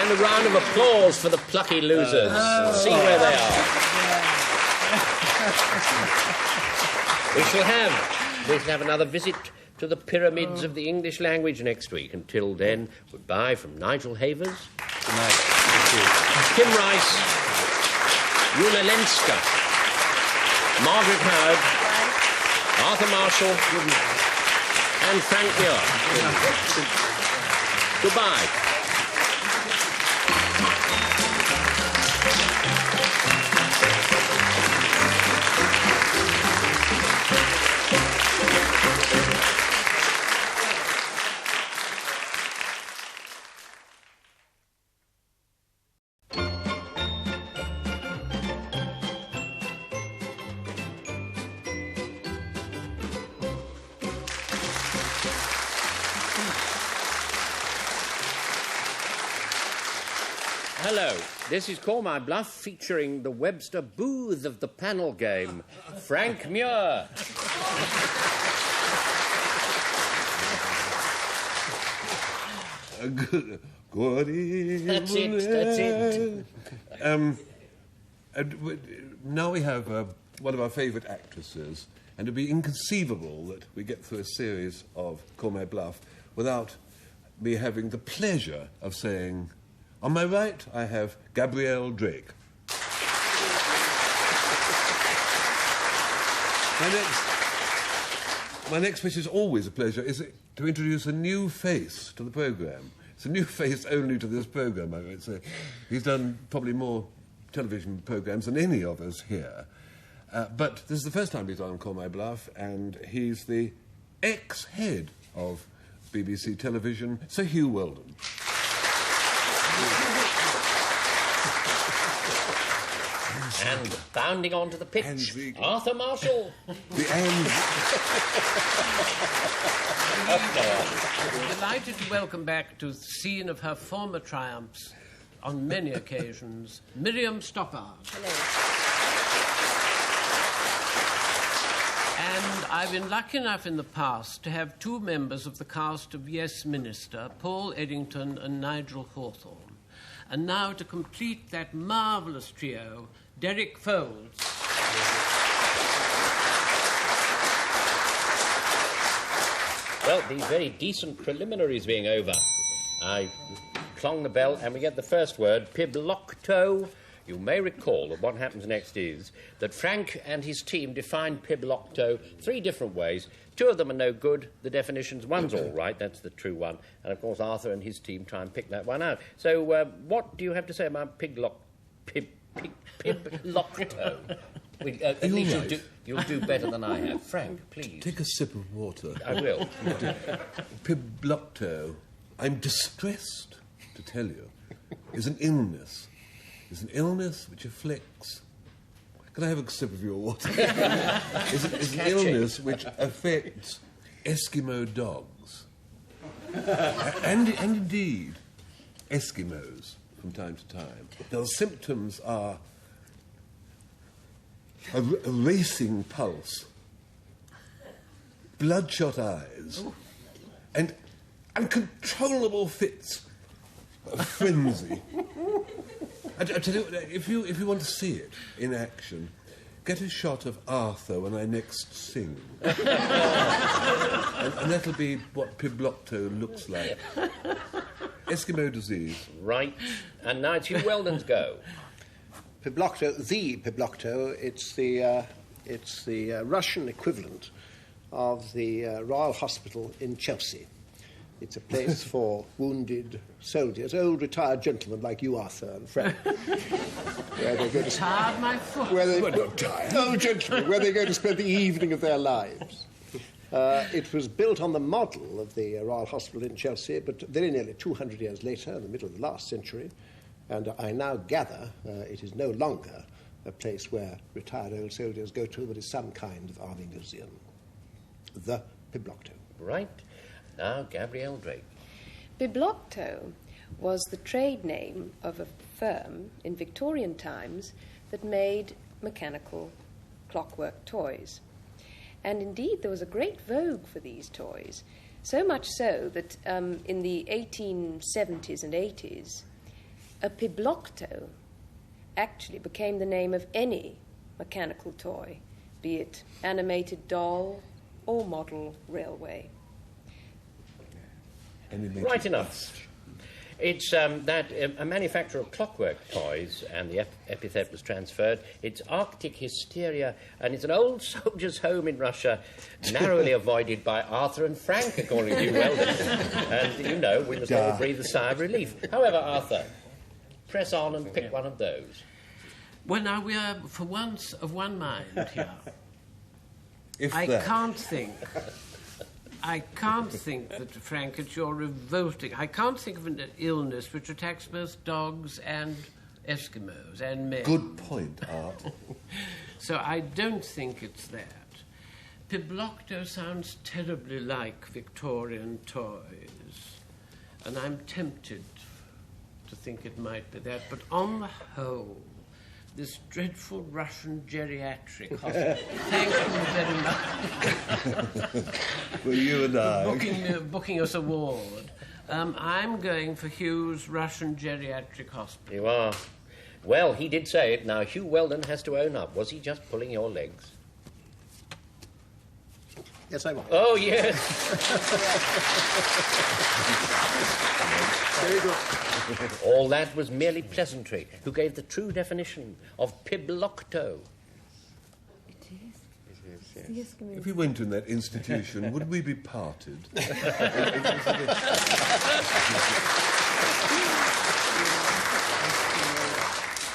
And a round of applause for the plucky losers. See where they are. We shall have another visit to the pyramids of the English language next week. Until then, goodbye from Nigel Havers. Good night. Tim Rice, Rula Lenska, Margaret Howard, Arthur Marshall, and Frank Muir. Goodbye. Hello, this is Call My Bluff featuring the Webster Booth of the panel game, Frank Muir. Good evening. That's it. Now we have one of our favourite actresses, and it'd be inconceivable that we get through a series of Call My Bluff without me having the pleasure of saying, on my right, I have Gabrielle Drake. My next, which is always a pleasure, is to introduce a new face to the programme. It's a new face only to this programme, I might say. He's done probably more television programmes than any of us here. But this is the first time he's on Call My Bluff, and he's the ex-head of BBC Television, Sir Hugh Wheldon. And bounding onto the pitch, Arthur Marshall. The end. Delighted to welcome back to the scene of her former triumphs on many occasions, Miriam Stoppard. Hello. And I've been lucky enough in the past to have 2 members of the cast of Yes Minister, Paul Eddington and Nigel Hawthorne. And now to complete that marvellous trio, Derek Fowlds. Well, these very decent preliminaries being over, I clong the bell and we get the first word, piblocto. You may recall that what happens next is that Frank and his team define piblocto 3 different ways. 2 of them are no good, the definitions. One's all right, that's the true one. And, of course, Arthur and his team try and pick that one out. So what do you have to say about piblocto? At least you'll do better than I have. Frank, please. Take a sip of water. I will. Piblocto, I'm distressed to tell you, is an illness. It's an illness which afflicts... Can I have a sip of your water? It's an illness which affects Eskimo dogs. and indeed, Eskimos from time to time. The symptoms are a racing pulse, bloodshot eyes, and uncontrollable fits of frenzy. I tell you, if you want to see it in action, get a shot of Arthur when I next sing. and that'll be what piblocto looks like. Eskimo disease. Right. And now it's Hugh Wheldon's go. Piblocto, it's the Russian equivalent of the Royal Hospital in Chelsea. It's a place for wounded soldiers, old retired gentlemen like you, Arthur and Frank. Where they go to tired my foot. We're not tired. Old gentlemen, where they go to spend the evening of their lives. It was built on the model of the Royal Hospital in Chelsea, but very nearly 200 years later, in the middle of the last century, and I now gather it is no longer a place where retired old soldiers go to that is some kind of army museum. The Piblocto. Right. Now, Gabrielle Drake. Piblocto was the trade name of a firm in Victorian times that made mechanical clockwork toys. And indeed, there was a great vogue for these toys, so much so that in the 1870s and 80s, a Piblocto actually became the name of any mechanical toy, be it animated doll or model railway. Right enough. It's that a manufacturer of clockwork toys, and the epithet was transferred. It's Arctic hysteria, and it's an old soldier's home in Russia, narrowly avoided by Arthur and Frank, according to you, Wheldon. And, you know, we must all breathe a sigh of relief. However, Arthur, press on and pick one of those. Well, now, we are, for once, of one mind here. I can't think that, Frank, that you're revolting. I can't think of an illness which attacks both dogs and Eskimos and men. Good point, Art. So I don't think it's that. Piblocto sounds terribly like Victorian toys, and I'm tempted to think it might be that. But on the whole, this dreadful Russian geriatric hospital. Thank you very much. Well, you and I. Booking us a ward. I'm going for Hugh's Russian Geriatric Hospital. You are. Well, he did say it. Now, Hugh Wheldon has to own up. Was he just pulling your legs? Yes, I was. Oh, yes. Very good. All that was merely pleasantry. Who gave the true definition of Piblocto? It is. It is, yes. If we went in that institution, would we be parted?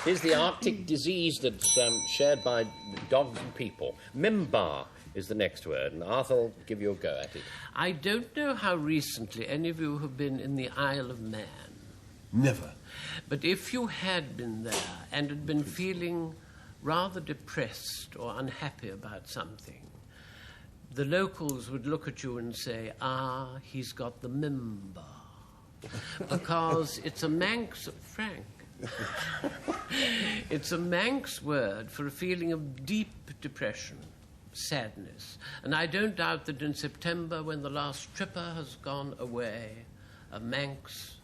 Here's the Arctic disease that's shared by dogs and people. Mimbar is the next word, and Arthur will give you a go at it. I don't know how recently any of you have been in the Isle of Man. Never. But if you had been there and had been feeling rather depressed or unhappy about something, the locals would look at you and say, he's got the mimbar. Because it's a Manx... Frank. It's a Manx word for a feeling of deep depression, sadness. And I don't doubt that in September, when the last tripper has gone away, a Manx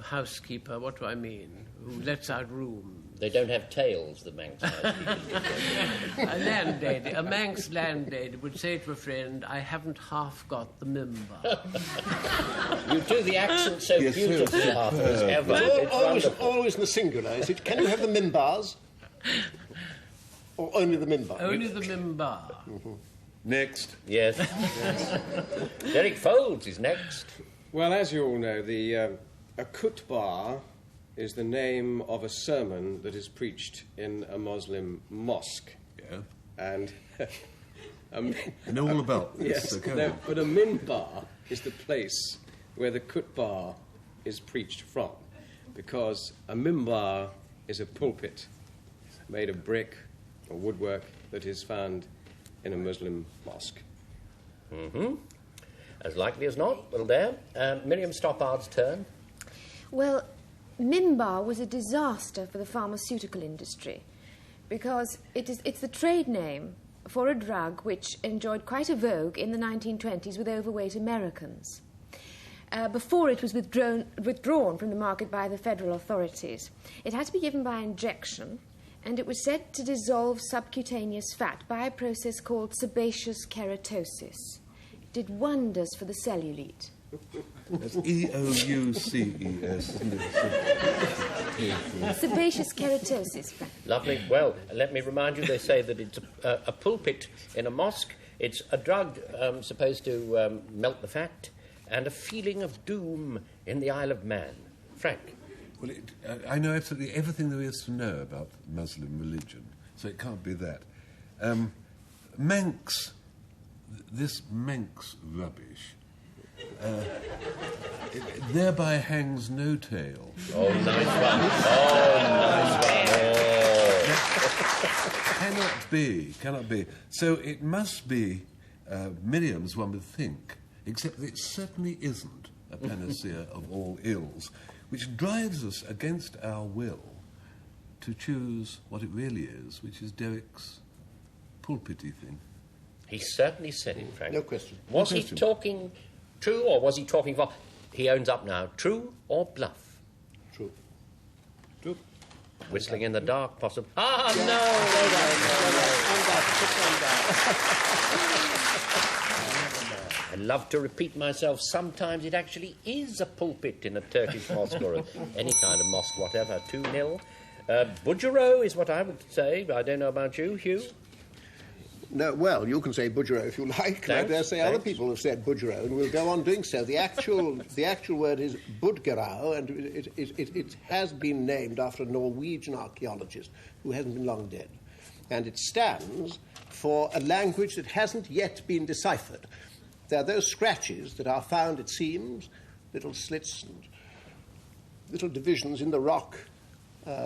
housekeeper, what do I mean, who lets out rooms. They don't have tails, the Manx housekeepers. A Manx landlady would say to a friend, I haven't half got the mimbar. You do the accent so beautifully, Arthur, as ever. It's always in the singular, is it? Can you have the mimbars? Or only the mimbar? Only the mimbar. Mm-hmm. Next. Yes. Derek Fowlds is next. Well, as you all know, a khutbah is the name of a sermon that is preached in a Muslim mosque. Yeah. And I know all about this. Yes, So but a minbar is the place where the khutbah is preached from, because a minbar is a pulpit made of brick or woodwork that is found in a Muslim mosque. Mm-hmm. As likely as not, well, there. Miriam Stoppard's turn. Well, Mimbar was a disaster for the pharmaceutical industry because it's the trade name for a drug which enjoyed quite a vogue in the 1920s with overweight Americans. Before it was withdrawn from the market by the federal authorities, it had to be given by injection, and it was said to dissolve subcutaneous fat by a process called sebaceous keratosis. It did wonders for the cellulite. That's E-O-U-C-E-S, isn't it? Sebaceous keratosis. Lovely. Well, let me remind you, they say that it's a pulpit in a mosque. It's a drug supposed to melt the fat, and a feeling of doom in the Isle of Man. Frank? Well, I know absolutely everything there is to know about Muslim religion, so it can't be that. Manx, this Manx rubbish, It thereby hangs no tail. Oh, nice one. Oh, nice one. Cannot be. So it must be Miriam's, one would think, except that it certainly isn't a panacea of all ills, which drives us against our will to choose what it really is, which is Derek's pulpity thing. He certainly said it, Frank. No question. Was he talking true or was he talking for... He owns up now. True or bluff? True. Whistling in the dark, possibly. Ah, yeah. no! I love to repeat myself. Sometimes it actually is a pulpit in a Turkish mosque or any kind of mosque, whatever. 2-0. Budgero is what I would say. I don't know about you, Hugh. No, well, you can say Budgero if you like. I dare say other people have said Budgero, and we'll go on doing so. The actual word is Budgerau, and it has been named after a Norwegian archaeologist who hasn't been long dead. And it stands for a language that hasn't yet been deciphered. There are those scratches that are found, it seems, little slits and little divisions in the rock,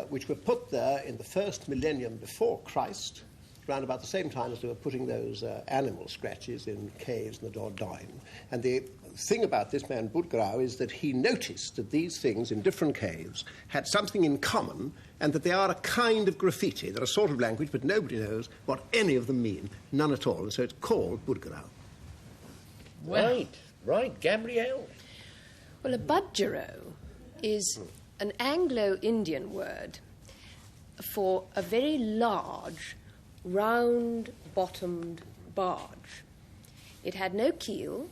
which were put there in the first millennium before Christ, around about the same time as they were putting those animal scratches in caves in the Dordogne. And the thing about this man, Budgerau, is that he noticed that these things in different caves had something in common and that they are a kind of graffiti. They're a sort of language, but nobody knows what any of them mean. None at all. And so it's called Budgerau. Right. Gabrielle. Well, a budgero is an Anglo-Indian word for a very large, round-bottomed barge. It had no keel,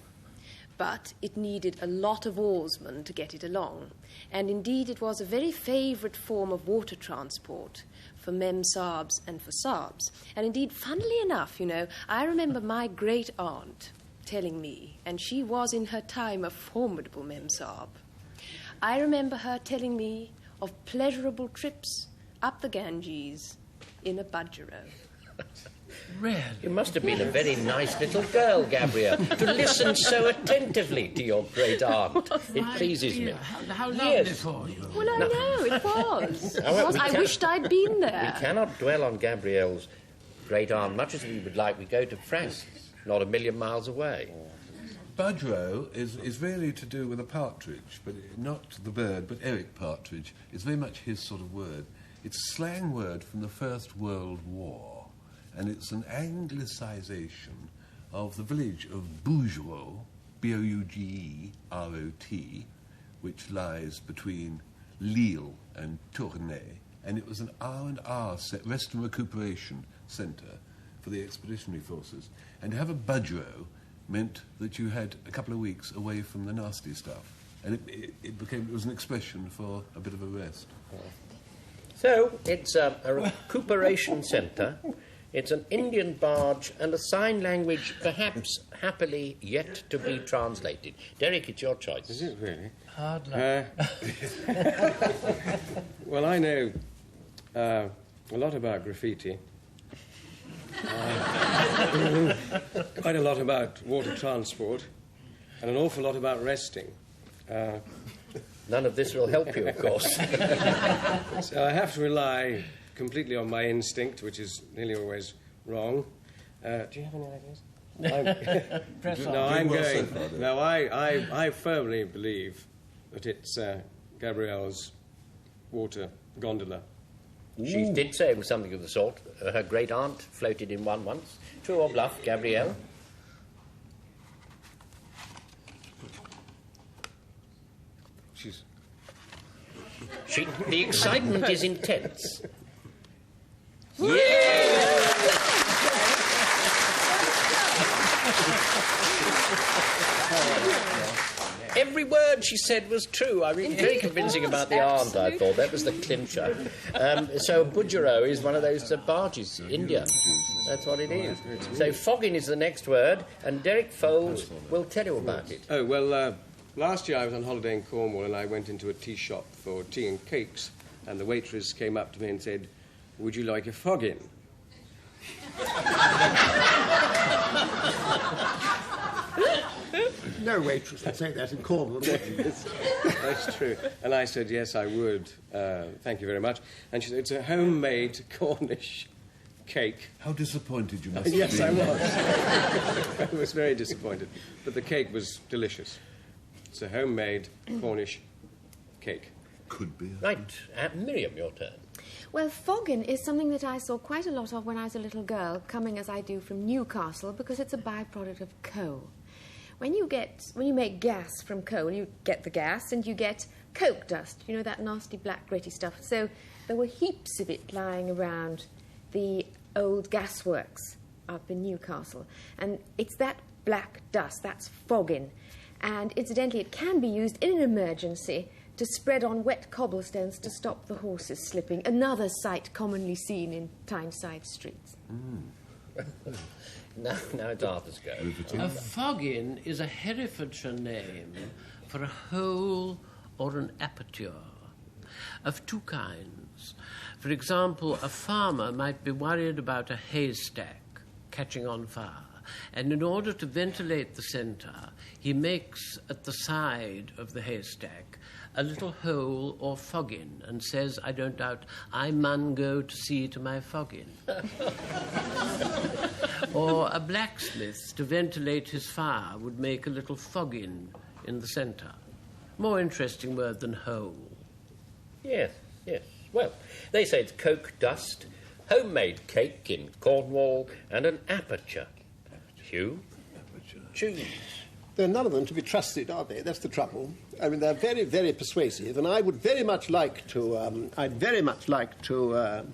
but it needed a lot of oarsmen to get it along. And indeed, it was a very favourite form of water transport for memsahibs and for sahibs. And indeed, funnily enough, I remember my great-aunt telling me, and she was in her time a formidable memsahib, I remember her telling me of pleasurable trips up the Ganges in a budgero. Really? You must have been a very nice little girl, Gabrielle, to listen so attentively to your great aunt. It pleases me. How lovely for you. Well, I know, it was. However, I wished I'd been there. We cannot dwell on Gabrielle's great aunt much as we would like. We go to Frank, not a million miles away. Budgero is really to do with a partridge, but not the bird, but Eric Partridge. It's very much his sort of word. It's a slang word from the First World War, and it's an anglicisation of the village of Bougerot, Bougerot, which lies between Lille and Tournai, and it was an R&R rest and recuperation centre for the expeditionary forces. And to have a budgero meant that you had a couple of weeks away from the nasty stuff, and it was an expression for a bit of a rest. So it's a recuperation centre. It's an Indian barge and a sign language, perhaps happily yet to be translated. Derek, it's your choice. Is it really? Hard luck. Well, I know a lot about graffiti. Quite a lot about water transport and an awful lot about resting. None of this will help you, of course. So I have to rely completely on my instinct, which is nearly always wrong. Do you have any ideas? Press on. No, I'm going. No, I firmly believe that it's Gabrielle's water gondola. She did say it was something of the sort. Her great aunt floated in one once. True or bluff, Gabrielle? The excitement is intense. Every word she said was true. I mean, very convincing about the aunt, I thought. That was the clincher. So Budgero is one of those barges, India. That's what it is. So fogging is the next word, and Derek Fowlds will tell you about it. Oh, well, last year I was on holiday in Cornwall and I went into a tea shop for tea and cakes, and the waitress came up to me and said, "Would you like a fogging?" No waitress would say that in Cornwall. That's true. And I said, yes, I would. Thank you very much. And she said, it's a homemade Cornish cake. How disappointed you must have Yes, been. I was. I was very disappointed. But the cake was delicious. It's a homemade Cornish cake. Could be. Right. Miriam, your turn. Well, foggin is something that I saw quite a lot of when I was a little girl, coming as I do from Newcastle, because it's a byproduct of coal. When you make gas from coal, you get the gas and you get coke dust, you know, that nasty black gritty stuff. So there were heaps of it lying around the old gasworks up in Newcastle. And it's that black dust, that's foggin. And incidentally, it can be used in an emergency to spread on wet cobblestones to stop the horses slipping, another sight commonly seen in Tyneside streets. Now it's Arthur's go. A foggin is a Herefordshire name for a hole or an aperture of two kinds. For example, a farmer might be worried about a haystack catching on fire, and in order to ventilate the centre, he makes at the side of the haystack a little hole or foggin and says, I don't doubt, I mun go to see to my foggin. Or a blacksmith, to ventilate his fire, would make a little foggin in the centre. More interesting word than hole. Yes, yes. Well, they say it's coke dust, homemade cake in Cornwall, and an aperture. Hugh? Choose. They're none of them to be trusted, are they? That's the trouble. I mean, they're very, very persuasive, and I would very much like to. I'd very much like to